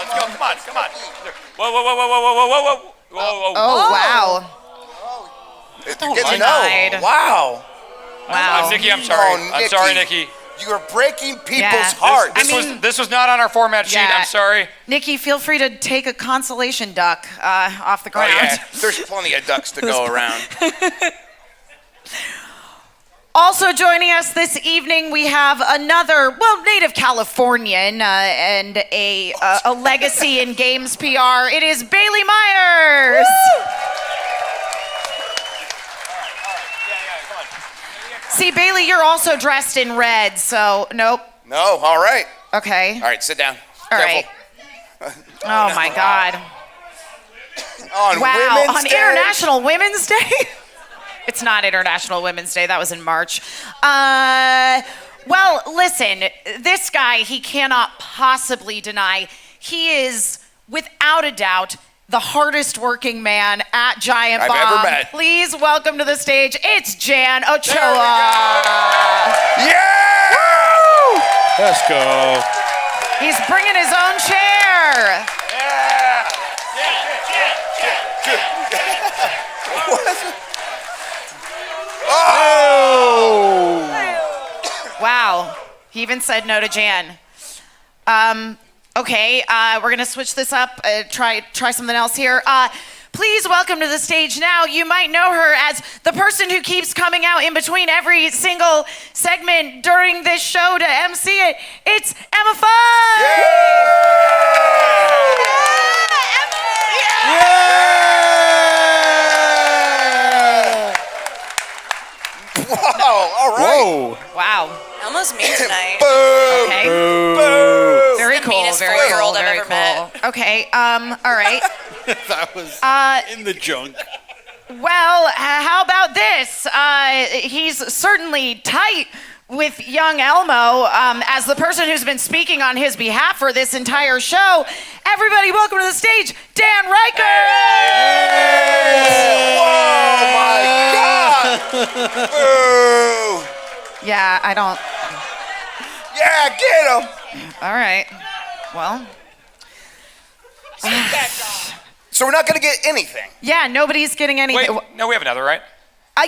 Come on. Whoa. Oh, wow. Denied. Wow. Wow. Nikki, I'm sorry. Oh, I'm sorry, Nikki. You are breaking people's hearts. This was not on our format sheet. Yeah. I'm sorry. Nikki, feel free to take a consolation duck off the ground. Oh, yeah. There's plenty of ducks to go around. Also joining us this evening, we have another, native Californian and a legacy in games PR. It is Bailey Myers. See, Bailey, you're also dressed in red, so nope. No, all right. Okay. All right, sit down. All Careful. right. Oh, my God. On Wow, Women's on Day? International Women's Day? It's not International Women's Day. That was in March. Well, listen, this guy, he cannot possibly deny he is, without a doubt, the hardest working man at Giant Bomb. I've ever met. Please welcome to the stage, it's Jan Ochoa. Yeah! Woo! Let's go. He's bringing his own chair. Oh! Wow. He even said no to Jan. Okay, we're gonna switch this up. Try something else here. Please welcome to the stage now. You might know her as the person who keeps coming out in between every single segment during this show to MC it. It's Emma Fudge. Wow, all right. Whoa. Wow. Elmo's mean tonight. Okay. Very He's the cool. meanest Very 4-year-old cool. I've Very ever cool. met. Okay. All right. That was in the junk. Well, how about this? He's certainly tight with young Elmo as the person who's been speaking on his behalf for this entire show. Everybody, welcome to the stage, Dan Riker. Whoa, my Yeah, I don't. Yeah, get him. All right. Well. So we're not going to get anything. Yeah, nobody's getting anything. Wait, no, we have another, right?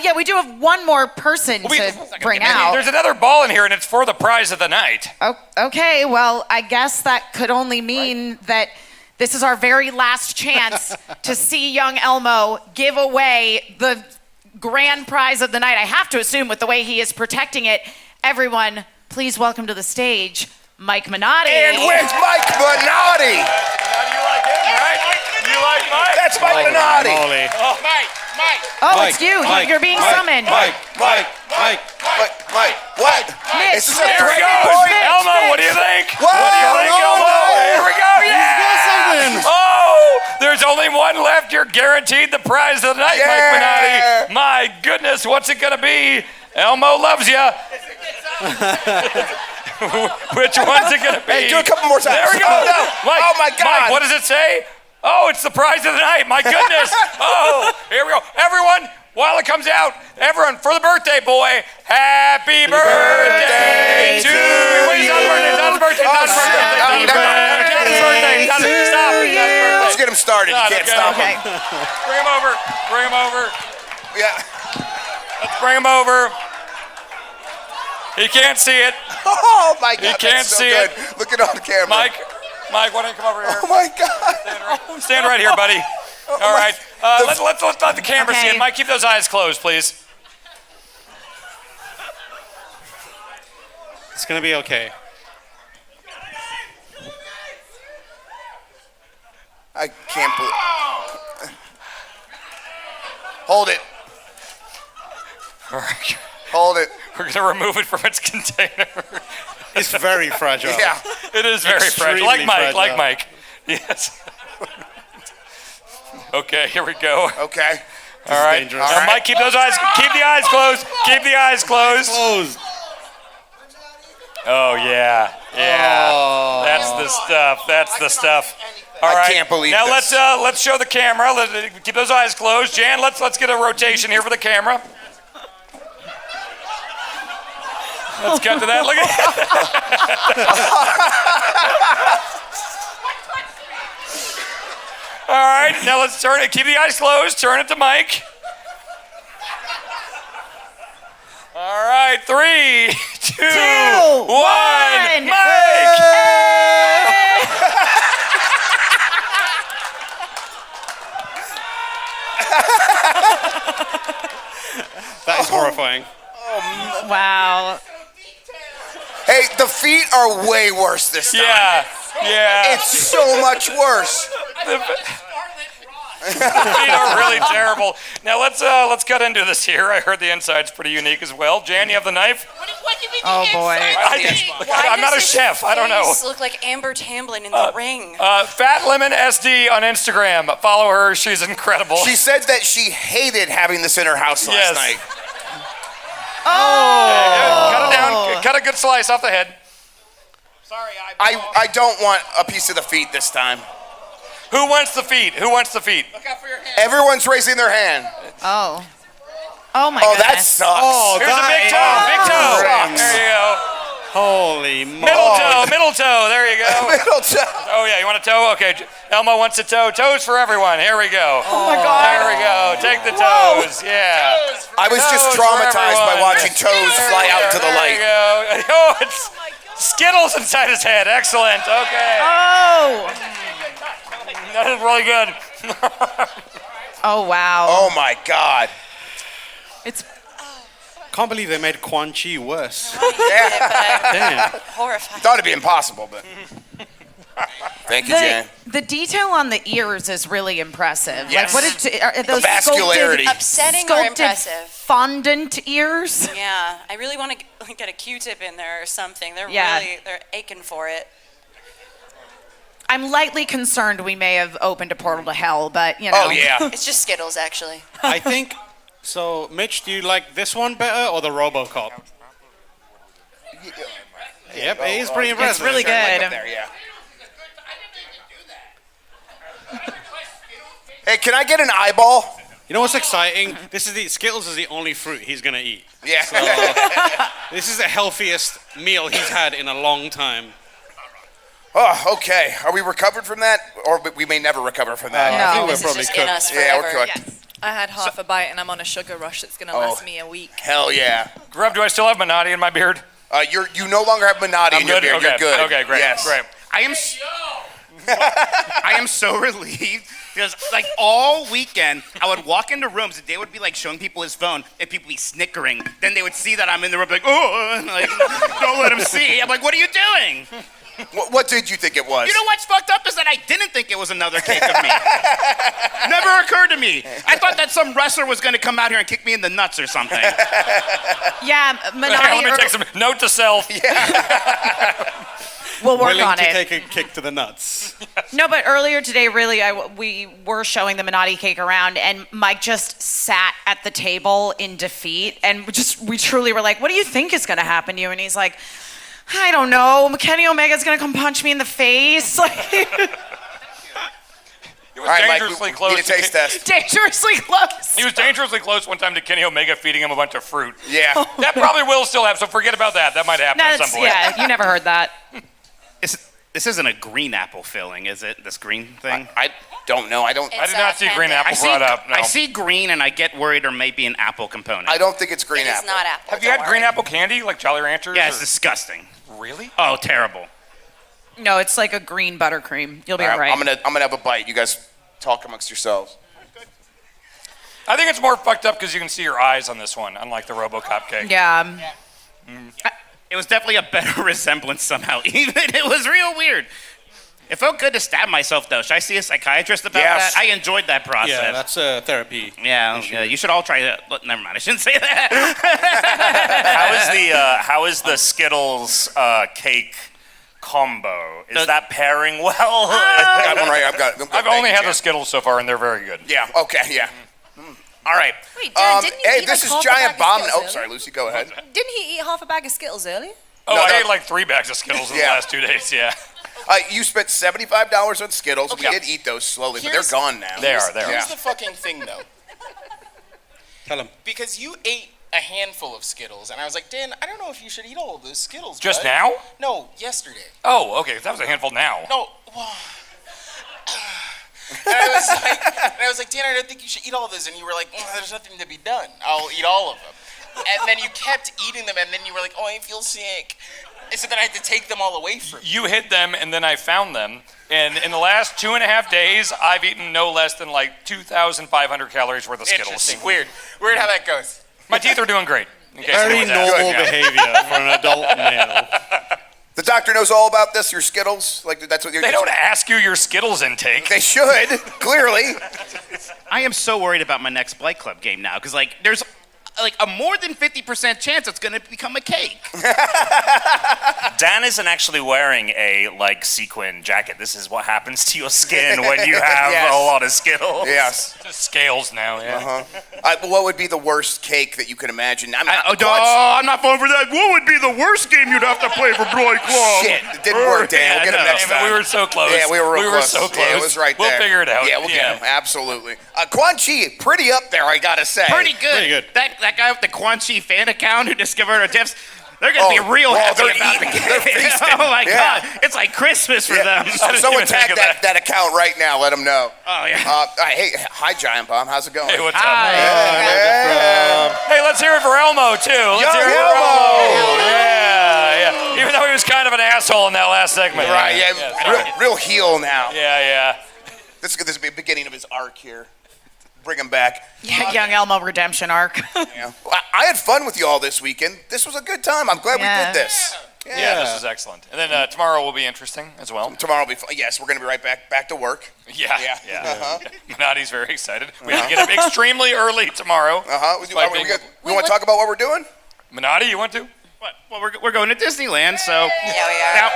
Yeah, we do have one more person to bring out. There's another ball in here, and it's for the prize of the night. Oh, okay, well, I guess that could only mean that this is our very last chance to see young Elmo give away the grand prize of the night. I have to assume with the way he is protecting it. Everyone, please welcome to the stage, Mike Minotti. And with Mike Minotti. You like him, right? You like Mike? That's Mike Minotti. Oh, Mike. Oh, Mike, it's you. Mike, You're being Mike, summoned. What? Mitch, Is this a Here we 3 go. point? Elmo, what do you think? Whoa, What do you think, no, Elmo? no. Here we go. Yeah. Oh, there's only one left. You're guaranteed the prize of the night, Mike Minotti. My goodness, what's it going to be? Elmo loves you. Which one's it going to be? Hey, do a couple more times. There we go. No. Mike, Oh, my God. Mike, what does it say? Oh, it's the prize of the night. My goodness. Oh, here we go. Everyone, while it comes out, everyone, for the birthday boy, happy birthday to you. Wait, it's not his birthday. It's not his birthday. It's not his birthday. It's not his birthday. It's not his birthday. Stop. It's not his birthday. Let's get him started. You can't stop him. Bring him over. Bring him over. Yeah. Let's bring him over. He can't see it. Oh, my God. He can't that's so see good. it. Look at it on the camera. Mike, why don't you come over here? Oh, my God. Stand right here, buddy. All right. Let's let the camera see it. Mike, keep those eyes closed, please. It's gonna be okay. I can't believe. Hold it. All right. Hold it. We're gonna remove it from its container. It's very fragile. Yeah, it is very fragile. Like Mike. Like Mike. Yes. Okay, here we go. Okay. All right. dangerous. Now, Mike, keep those eyes. Keep the eyes closed. Keep the eyes closed. Oh yeah, yeah. Oh. That's the stuff. That's the stuff. All I right. can't believe now this. let's show the camera. Keep those eyes closed. Jan, let's get a rotation here for the camera. Let's get to that. Look at. All right. Now let's turn it. Keep the eyes closed. Turn it to Mike. All right. 3, 2, 1. Mike. That is horrifying. Wow. Hey, the feet are way worse this time. Yeah. Yeah. It's so much worse. The feet are really terrible. Now let's cut into this here. I heard the inside's pretty unique as well. Jan, you have the knife? Oh boy. I'm not a chef. I don't know. Look like Amber Tamblyn in the ring. Fat Lemon SD on Instagram. Follow her. She's incredible. She said that she hated having this in her house last night. Oh. Cut it down. Cut a good slice off the head. Sorry, I don't want a piece of the feet this time. Who wants the feet? Who wants the feet? Look out for your hand. Everyone's raising their hand. Oh. Oh my goodness. goodness. That sucks. Oh, here's a big toe. Big toe. There you go. Holy moly. Middle toe. There you go. Middle toe. Oh yeah, you want a toe? Okay. Elmo wants a toe. Toes for everyone. Here we go. Oh my God. There we go. Take the toes. Yeah. I was just Toes traumatized for by everyone. watching toes fly out to the There light. you go. Oh, it's Skittles inside his head. Excellent. Okay. Oh. That is really good. Oh wow. Oh my God. It's. Can't believe they made Quan Chi worse. Yeah. Damn. Horrifying. Thought it'd be impossible, but. Thank you, Jan. The detail on the ears is really impressive. Yes. Like what are those vascularity. Upsetting or sculpted impressive? fondant ears? Yeah, I really want to get a Q-tip in there or something. They're aching for it. I'm lightly concerned we may have opened a portal to hell, but you know. Oh yeah. It's just Skittles, actually. I think. So, Mitch, do you like this one better or the RoboCop? Yep, he's pretty impressive. It's really good. There, yeah. Hey, can I get an eyeball? You know what's exciting? Skittles is the only fruit he's gonna eat. Yeah. So, this is the healthiest meal he's had in a long time. Oh, okay. Are we recovered from that? Or we may never recover from that? I think we're This is probably just in cooked. us Yeah, we're forever. cooked. I had half a bite and I'm on a sugar rush that's going to last me a week. Hell yeah. Grubb, do I still have Minotti in my beard? You no longer have Minotti I'm in your good? beard. Okay. You're good. Okay, great. Yes. Great. I am so relieved because like all weekend I would walk into rooms and they would be like showing people his phone and people be snickering. Then they would see that I'm in the room like, oh, and, like, don't let him see. I'm like, what are you doing? What did you think it was? You know what's fucked up is that I didn't think it was another cake of me. Never occurred to me. I thought that some wrestler was going to come out here and kick me in the nuts or something. Yeah, Minotti. Let me take some note to self. We'll work Willing on to it. take a kick to the nuts. No, but earlier today, really, we were showing the Minotti cake around, and Mike just sat at the table in defeat, and we truly were like, "What do you think is going to happen to you?" And he's like, "I don't know. Kenny Omega's going to come punch me in the face." Like, He was dangerously close. Need a taste test. dangerously close. He was dangerously close one time to Kenny Omega feeding him a bunch of fruit. Yeah. That probably will still happen, so forget about that. That might happen at some point. Yeah, you never heard that. This isn't a green apple filling, is it? This green thing? I don't know. I did not see green apple brought up. No. I see green and I get worried there may be an apple component. I don't think it's green It's apple. not apple. Have you had green apple candy like Jolly Ranchers? Yeah, it's or- disgusting. Really? Oh, terrible. No, it's like a green buttercream. You'll be All right. I'm gonna have a bite. You guys talk amongst yourselves. I think it's more fucked up because you can see your eyes on this one, unlike the RoboCop cake. Yeah. It was definitely a better resemblance somehow. Even it was real weird. It felt good to stab myself though. Should I see a psychiatrist about Yes. that? I enjoyed that process. Yeah, that's a therapy. Yeah, you should all try that. Never mind, I shouldn't say that. How is the Skittles cake combo? Is that pairing well? I got one right. I've only had the Skittles so far, and they're very good. Yeah. Okay. Yeah. All right. Wait, Darren, didn't you hey, eat this like is half a Giant bag of Bomb. Skittles Oh, earlier? sorry, Lucy. Go ahead. Didn't he eat half a bag of Skittles earlier? Oh, No, I that- ate like 3 bags of Skittles in the Yeah. last 2 days, yeah. You spent $75 on Skittles. Okay. We did eat those slowly, but Here's- they're gone now. They are. Here's the fucking thing, though. Tell him. Because you ate a handful of Skittles, and I was like, Dan, I don't know if you should eat all of those Skittles. Just bud." now? No, yesterday. Oh, okay. That was a handful now. No. Well, and I was like, Dan, I don't think you should eat all of those. And you were like, there's nothing to be done. I'll eat all of them. And then you kept eating them, and then you were like, oh, I feel sick. And so then I had to take them all away from you. You hid them, and then I found them. And in the last 2.5 days, I've eaten no less than like 2,500 calories worth of Skittles. Interesting. Weird how that goes. My teeth are doing great. in case Very anyone's asking. normal behavior for an adult male. The doctor knows all about this. Your Skittles, like that's what you're. They don't ask you your Skittles intake. They should clearly. I am so worried about my next Blight Club game now because like there's like a more than 50% chance it's going to become a cake. Dan isn't actually wearing a like sequin jacket. This is what happens to your skin when you have Yes. a lot of Skittles. Yes. Just scales now, yeah. What would be the worst cake that you can imagine? I'm not falling for that. What would be the worst game you'd have to play for Blight Club? Shit, it didn't work, Dan. We'll get him next time. We were so close. Yeah, we were real close. so close. Yeah, it was right there. We'll figure it out. Yeah, we'll get him. Absolutely. Quan Chi, pretty up there, I gotta say. Pretty good. Pretty good. That guy with the Quan Chi fan account who discovered our tips, they're going to be real happy they're about eating. the They're game. feasting. Oh my Yeah. God. It's like Christmas for them. Someone tag that account right now. Let them know. Oh, yeah. Hey, hi, Giant Bomb. How's it going? Hey, what's up? Hey. Hey, let's hear it for Elmo, too. Let's hear it for Elmo. Yeah. Even though he was kind of an asshole in that last segment. Right, yeah. Real heel now. Yeah. This is the beginning of his arc here. Bring him back. Yeah, young Elmo redemption arc. Yeah. Well, I had fun with you all this weekend. This was a good time. I'm glad we did this. Yeah, this is excellent. And then tomorrow will be interesting as well. Tomorrow will be fun. Yes, we're going to be right back to work. Yeah. Uh-huh. Manati's very excited. We have to get up extremely early tomorrow. We want to talk about what we're doing? Manati, you want to? What? Well, we're going to Disneyland, so. Yeah, we are. Now,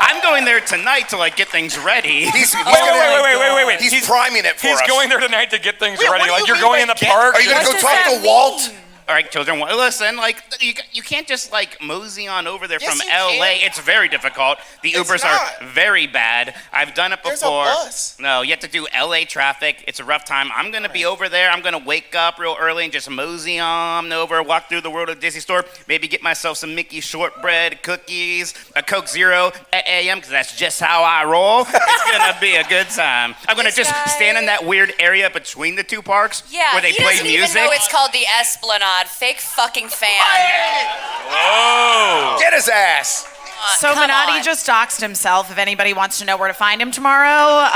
I'm going there tonight to like get things ready. Wait. Wait. He's priming it for us. He's going there tonight to get things Wait, ready. what do Like you you're mean going by in the get- park. Are you going to go talk to Walt? all right, children, listen, like, you can't just, like, mosey on over there Yes, from you LA. can. It's very difficult. The It's Ubers not. are very bad. I've done it There's a before. bus. No, you have to do LA traffic. It's a rough time. I'm going to be over there. I'm going to wake up real early and just mosey on over, walk through the World of Disney store, maybe get myself some Mickey shortbread, cookies, a Coke Zero at AM, because that's just how I roll. It's going to be a good time. I'm going to just stand in that weird area between the two parks where they he play doesn't music. even know it's called the Esplanade. Fake fucking fan. Whoa! Get his ass. So come Minotti on. just doxed himself. If anybody wants to know where to find him tomorrow,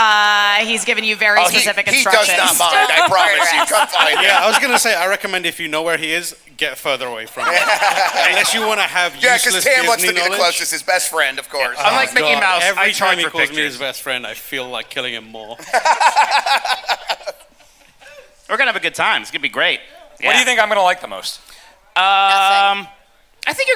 he's given you very specific instructions. He does not mind, I promise. You come find him. Yeah, I was gonna say, I recommend if you know where he is, get further away from him. Unless you want to have Yeah, useless because Tam wants to Disney be the knowledge. closest, his best friend, of course. I'm like Mickey God, Mouse. I Every charge time he for calls me pictures. his best friend, I feel like killing him more. We're going to have a good time. It's going to be great. What do you think I'm going to like the most? I think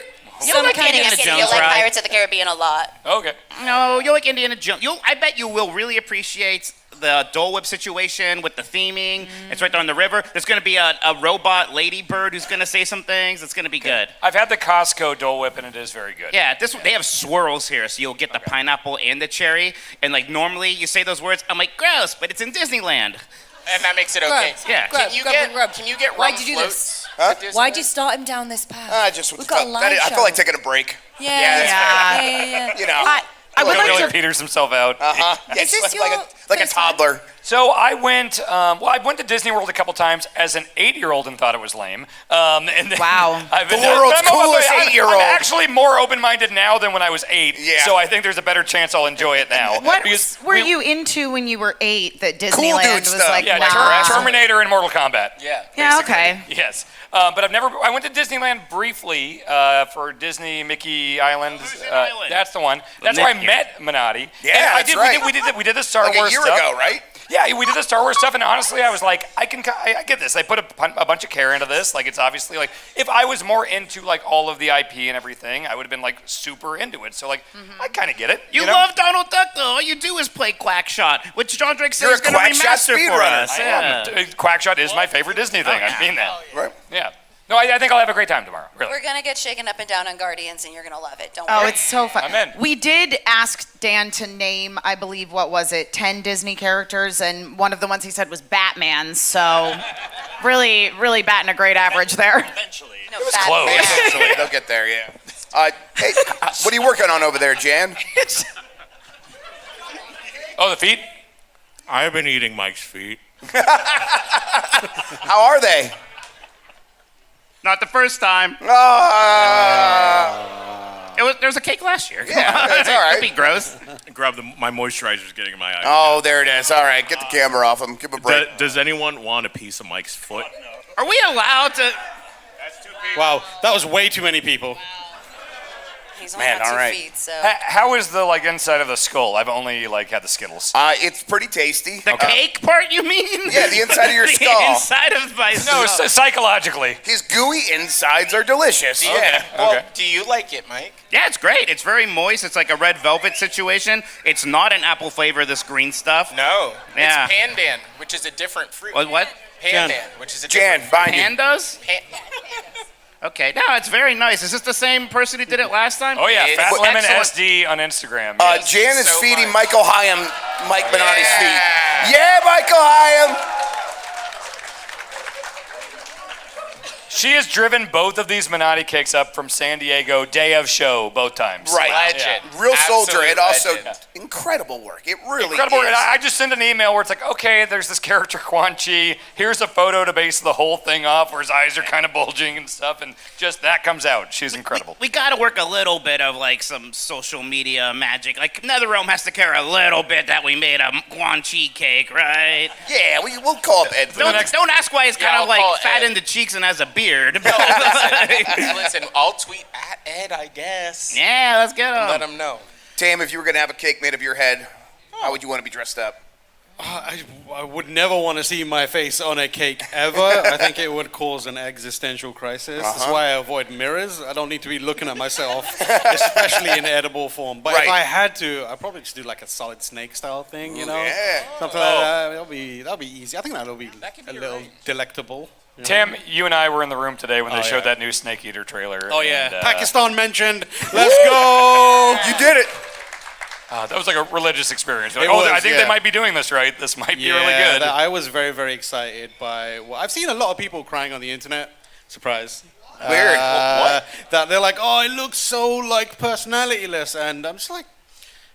you'll like kidding. Indiana I'm kidding. Jones, You'll like right? Pirates of the Caribbean a lot. Okay. No, you'll like Indiana Jones. I bet you will really appreciate the Dole Whip situation with the theming. It's right there on the river. There's going to be a robot ladybird who's going to say some things. It's going to be good. I've had the Costco Dole Whip, and it is very good. Yeah, they have swirls here, so you'll get the pineapple and the cherry. And like normally you say those words, I'm like, gross, but it's in Disneyland. And that makes it okay. Yeah. Can you get rum Why'd you do floats? this? Huh? Why'd you start him down this path? We've got a live I show. feel like taking a break. Yeah. You know. I would Billy peters himself out. Yeah, Is this like a toddler. So I went. I went to Disney World a couple times as an 8-year-old and thought it was lame. And then Wow. The world's coolest I'm 8-year-old. actually more open-minded now than when I was 8. Yeah. So I think there's a better chance I'll enjoy it now. What Because were you into when you were 8 that Disneyland dude was stuff. like, Yeah, wow? Terminator and Mortal Kombat. Yeah. Yeah, basically. okay. Yes. But I went to Disneyland briefly for Disney Mickey Island. Island. That's the one. That's where I Mickey. met Minotti. Yeah, And that's right. We did the Star Like Wars a year stuff. ago, right? Yeah, we did the Star Wars stuff, and honestly, I was like, I get this. I put a bunch of care into this. Like, it's obviously like, if I was more into like all of the IP and everything, I would have been like super into it. So like, I kind of get it. You know? love Donald Duck, though. All you do is play Quackshot, which John Drake says You're is a going to Quackshot remaster for speedrunner. us. I am. Quackshot is my favorite Disney thing. I mean that. Right. Yeah. No, I think I'll have a great time tomorrow. Really. We're gonna get shaken up and down on Guardians, and you're gonna love it. Don't Oh, worry. it's so fun. I'm in. We did ask Dan to name, I believe, what was it, 10 Disney characters, and one of the ones he said was Batman. So, really batting a great average there. Eventually. No, It was bad close. man. Eventually, they'll get there, yeah. Hey, what are you working on over there, Jan? Oh, the feet. I've been eating Mike's feet. How are they? Not the first time. Oh, There was a cake last year. Yeah, that's all right. It'd be gross. Grab my moisturizer's getting in my eye. Oh, there it is. All right, get the camera off him. Give him a break. Does anyone want a piece of Mike's foot? Are we allowed to? Wow, that was way too many people. He's only Man, got all 2 right. feet, so. How is the like inside of the skull? I've only like had the Skittles. It's pretty tasty. The cake part, you mean? Yeah, the inside of your The skull. inside of my No, skull. psychologically. His gooey insides are delicious. Yeah. Well, do you like it, Mike? Yeah, it's great. It's very moist. It's like a red velvet situation. It's not an apple flavor, this green stuff. No. Yeah. It's pandan, which is a different fruit. What? Pandan, which is a Jan, different bind him. Pandas? Pan- Okay, no, it's very nice. Is this the same person who did it last time? Oh yeah, It's Fat Lemon excellent. SD on Instagram. Jan is so feeding much. Michael Hyam Mike Minotti's Yeah. feet. Yeah, Michael Hyam. She has driven both of these Minotti cakes up from San Diego, day of show, both times. Right. Legend. Real soldier, Absolute and also legend. incredible work. It really Incredible. is. And I just sent an email where it's like, okay, there's this character Quan Chi. Here's a photo to base the whole thing off where his eyes are kind of bulging and stuff, and just that comes out. She's incredible. We got to work a little bit of like some social media magic. Like NetherRealm has to care a little bit that we made a Guan Chi cake, right? Yeah, we'll call up Ed. Don't ask why he's Yeah, kind I'll of like call fat Ed. in the cheeks and has a beard. Listen, I'll tweet at Ed, I guess. Yeah, let's get him. Let him know. Tam, if you were going to have a cake made of your head, how would you want to be dressed up? I would never want to see my face on a cake ever. I think it would cause an existential crisis. That's why I avoid mirrors. I don't need to be looking at myself, especially in edible form. But if I had to, I'd probably just do like a solid snake style thing, you know? Yeah. Something like that. That'll be easy. I think that'll be a little delectable. You know? Tim, you and I were in the room today when they showed that new Snake Eater trailer. Oh yeah, and, Pakistan mentioned. Let's go! You did it. That was like a religious experience. Like, Was, I think they might be doing this right. This might be really good. I was very, very excited by. Well, I've seen a lot of people crying on the internet. Surprise. Weird. That they're like, oh, it looks so like personalityless, and I'm just like,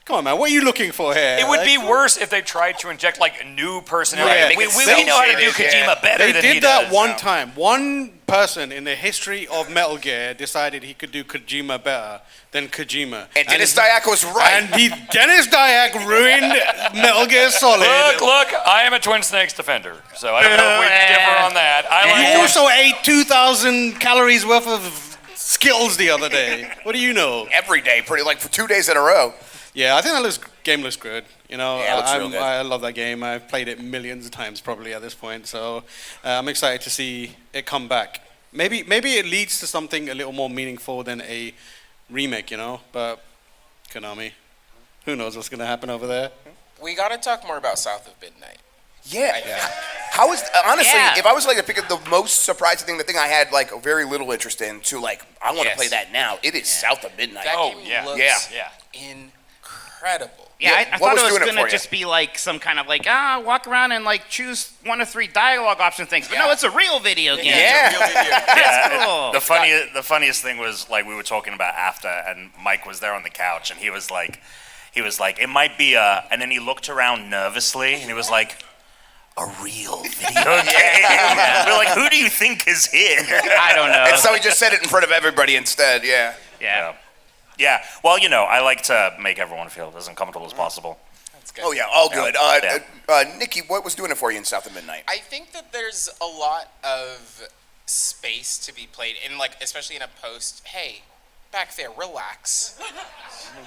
come on, man, what are you looking for here? It would be worse if they tried to inject like new personality. Yeah. We know how to do Kojima better than he did that does. one time. One person in the history of Metal Gear decided he could do Kojima better than Kojima. And Dennis Dyack was right. And Dennis Dyack ruined Metal Gear Solid. Look, I am a Twin Snakes defender, so I don't know if we differ on that. You also ate 2,000 calories worth of Skittles the other day. What do you know? Every day, pretty like for 2 days in a row. Yeah, I think that game looks good. You know, Yeah, it looks real good. I love that game. I've played it millions of times probably at this point, so I'm excited to see it come back. Maybe it leads to something a little more meaningful than a remake, you know. But Konami, who knows what's gonna happen over there? We got to talk more about South of Midnight. Yeah. How is honestly, if I was like to pick the most surprising thing, the thing I had like very little interest in, to like I want to play that now. It is South of Midnight. That game looks incredible. Yeah, I What thought was it was doing it going to for you? just be like some kind of like, walk around and like choose 1 of 3 dialogue option things. But no, it's a real video game. That's cool. The funniest thing was like we were talking about after, and Mike was there on the couch, and he was like, it might be and then he looked around nervously, and he was like, a real video game. We're like, who do you think is here? I don't know. And so he just said it in front of everybody instead. Yeah. Yeah. Well, you know, I like to make everyone feel as uncomfortable as possible. That's good. Oh yeah, all good. Nikki, what was doing it for you in South of Midnight? I think that there's a lot of space to be played in, like especially in a post. Hey, back there, relax.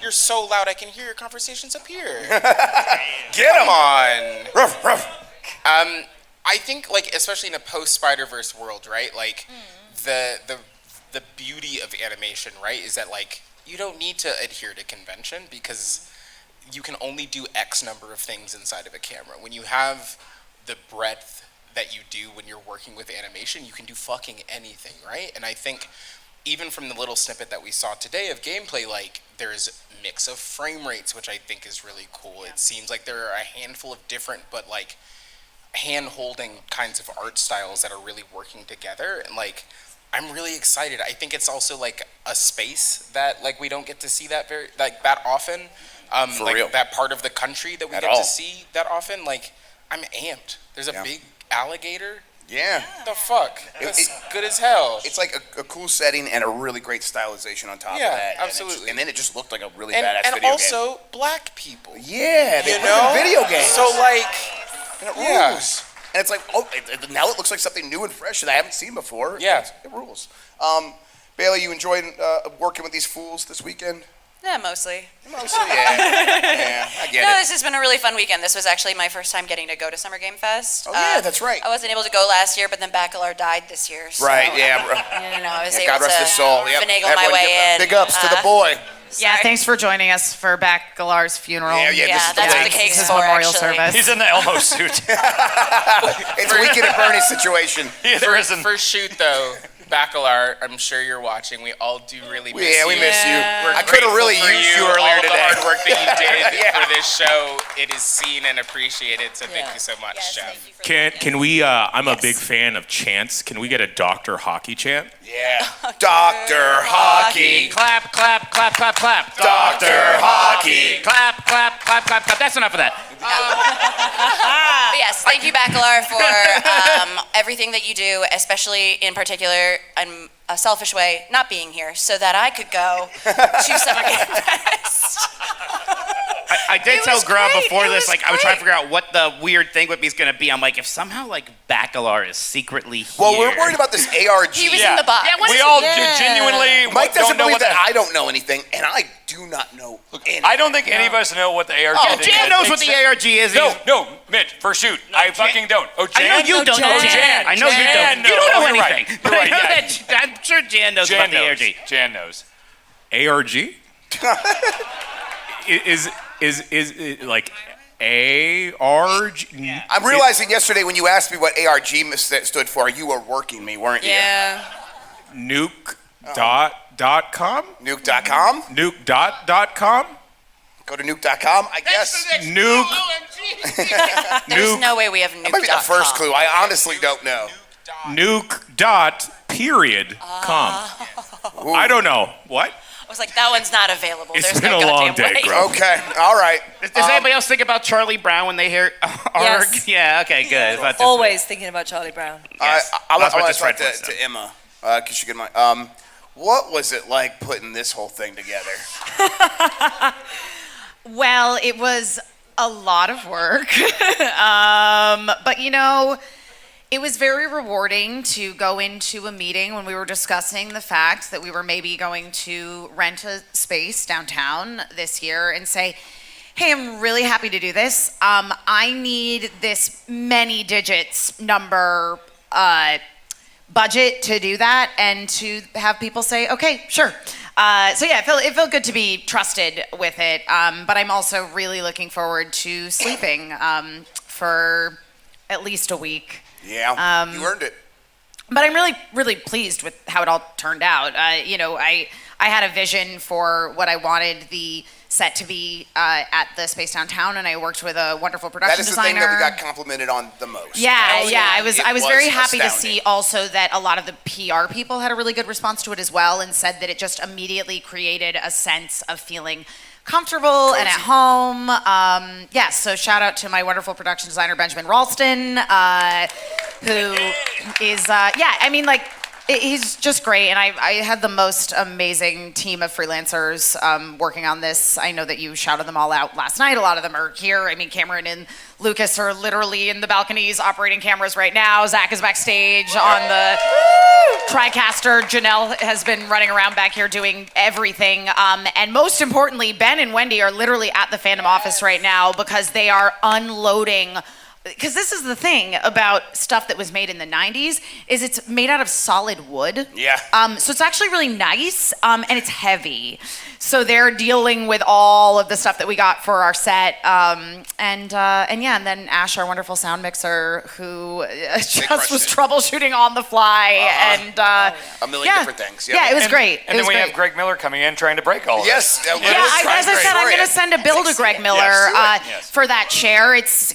You're so loud, I can hear your conversations up here. Get him on. Ruff, ruff. I think like especially in a post Spider-Verse world, right? Like the beauty of animation, right, is that like you don't need to adhere to convention because you can only do X number of things inside of a camera. When you have the breadth that you do when you're working with animation, you can do fucking anything, right? And I think even from the little snippet that we saw today of gameplay, like there's a mix of frame rates, which I think is really cool. It seems like there are a handful of different but like hand-holding kinds of art styles that are really working together, and like I'm really excited. I think it's also like a space that like we don't get to see that that often. For like real. that part of the country that we At get all. to see that often. Like I'm amped. There's a big alligator. Yeah. The fuck? It's good as hell. It's like a cool setting and a really great stylization on top of that. And absolutely. And then it just looked like a really and badass and video also game. black people. Yeah, they you put know, in video games. So like, And it rules. And it's like, now it looks like something new and fresh that I haven't seen before. Yeah. It rules. Bailey, you enjoyed working with these fools this weekend? Yeah, mostly. Mostly, yeah. I get No, it. this has been a really fun weekend. This was actually my first time getting to go to Summer Game Fest. Oh, yeah, that's right. I wasn't able to go last year, but then Bacalar died this year. So, Right, yeah. You know, I was Yeah, able God rest to his soul. Yep. finagle my Everyone way give in. big ups to the boy. Yeah, thanks for joining us for Bacalar's funeral. Yeah, this is that's what the cake's his for, memorial actually. service. He's in the Elmo suit. It's a Weekend at Bernie's situation. First shoot though, Bacalar, I'm sure you're watching. We all do really miss you. Yeah, we miss you. We're I could have grateful really for used you earlier all today. the hard work that you did for this show. It is seen and appreciated, so thank you so much, Jeff. Can we? I'm a big fan of chants. Can we get a Dr. Hockey chant? Yeah. Dr. Hockey. Clap, clap, clap, clap, clap. Dr. Hockey. Clap, clap, clap, clap, clap. That's enough of that. But yes, thank you, Bacalar, for everything that you do, especially in particular, in a selfish way, not being here, so that I could go to Summer Game Fest. I did tell Grubb before this, like, I was trying to figure out what the weird thing with me is going to be. I'm like, if somehow, like, Bacalar is secretly here. Well, we're worried about this ARG. He was in the box. We all genuinely Mike doesn't don't know believe what that the... I don't know anything, and I do not know anything. I don't think any of us know what the ARG Oh, is. Jan knows what the ARG is. No, Mitch, for shoot. I fucking don't. Oh, Jan? I know you don't know Jan. I know you don't. You don't know anything. You're But I right, know yeah. that I'm sure Jan knows about the ARG. Jan knows. ARG? is like ARG? I'm realizing yesterday when you asked me what ARG stood for, you were working me, weren't you? Yeah. Nuke.com? Nuke.com? Nuke.com? Go to nuke.com, I guess. Nuke. There's no way we have nuke.com. That might be the first clue. I honestly don't know. Nuke.com. I don't know. What? I was like, that one's not available. It's There's been no a long goddamn day, way. Grubb. Okay, all right. Does anybody else think about Charlie Brown when they hear ARG? Yes. Yeah, okay, good. That's just Always thinking about Charlie Brown. I That's what want this to talk red was, to Emma, because she could. What was it like putting this whole thing together? Well, it was a lot of work. But it was very rewarding to go into a meeting when we were discussing the fact that we were maybe going to rent a space downtown this year and say, hey, I'm really happy to do this. I need this many digits number budget to do that, and to have people say, okay, sure. So yeah, it felt good to be trusted with it, but I'm also really looking forward to sleeping for at least a week. Yeah, you earned it. But I'm really, really pleased with how it all turned out. I had a vision for what I wanted the set to be at the space downtown, and I worked with a wonderful production That is designer. the thing that we got complimented on the most. Yeah. I was very happy to astounding. see also that a lot of the PR people had a really good response to it as well, and said that it just immediately created a sense of feeling comfortable and at home. So shout out to my wonderful production designer Benjamin Ralston, who is he's just great, and I had the most amazing team of freelancers working on this. I know that you shouted them all out last night. A lot of them are here. I mean, Cameron and Lucas are literally in the balconies operating cameras right now. Zach is backstage on the TriCaster. Janelle has been running around back here doing everything. And most importantly, Ben and Wendy are literally at the Fandom office right now because they are unloading. Because this is the thing about stuff that was made in the 90s, is it's made out of solid wood. Yeah. So it's actually really nice, and it's heavy. So they're dealing with all of the stuff that we got for our set. And then Ash, our wonderful sound mixer, who just was troubleshooting on the fly. And a million different things. Yeah, it was great. And then we have Greg Miller coming in trying to break all of it. Yes. As I said, I'm going to send a bill to Greg Miller for that chair. It's,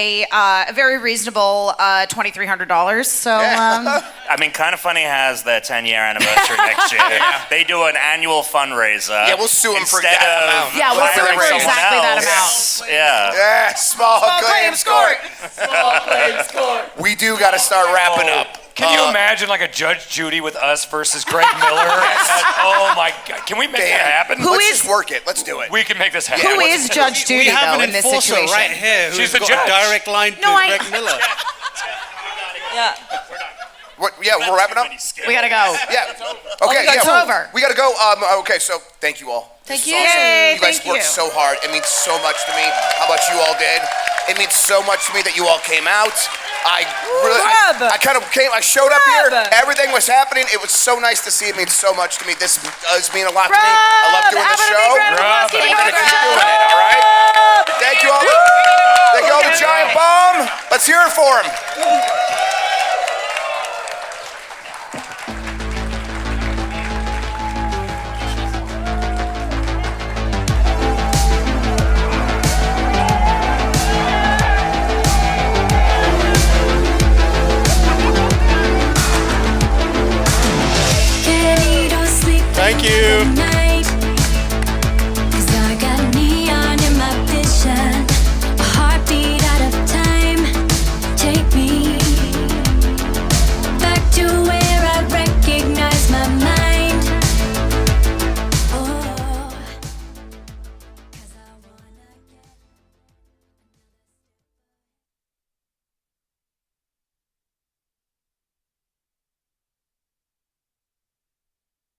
a very reasonable $2,300. So, I mean, Kind of Funny has their 10-year anniversary next year. They do an annual fundraiser. Yeah, we'll sue him for instead that of amount. Yeah, we'll sue him for hiring exactly someone that else. amount. Yeah. Small claims court. Small claims court. We do got to start wrapping up. Can you imagine like a Judge Judy with us versus Greg Miller? Oh my God! Can we make that happen? Let's just work it. Let's do it. We can make this happen. Who is Judge Judy, We have though, an in this enforcer situation? right here who's She's the got judge. a direct line to Greg Miller. Yeah. We're wrapping up. We gotta go. Yeah. Okay. It's over. We gotta go. Okay. So thank you all. Thank This you. is awesome. Yay, You guys thank worked you. so hard. It means so much to me how much you all did. It means so much to me that you all came out. I kind of came. I showed up here. Everything was happening. It was so nice to see. It means so much to me. This does mean a lot to me. I love doing the show. I'm gonna keep doing it. All right. Thank you all. Thank you all. The giant bomb. Let's hear it for him.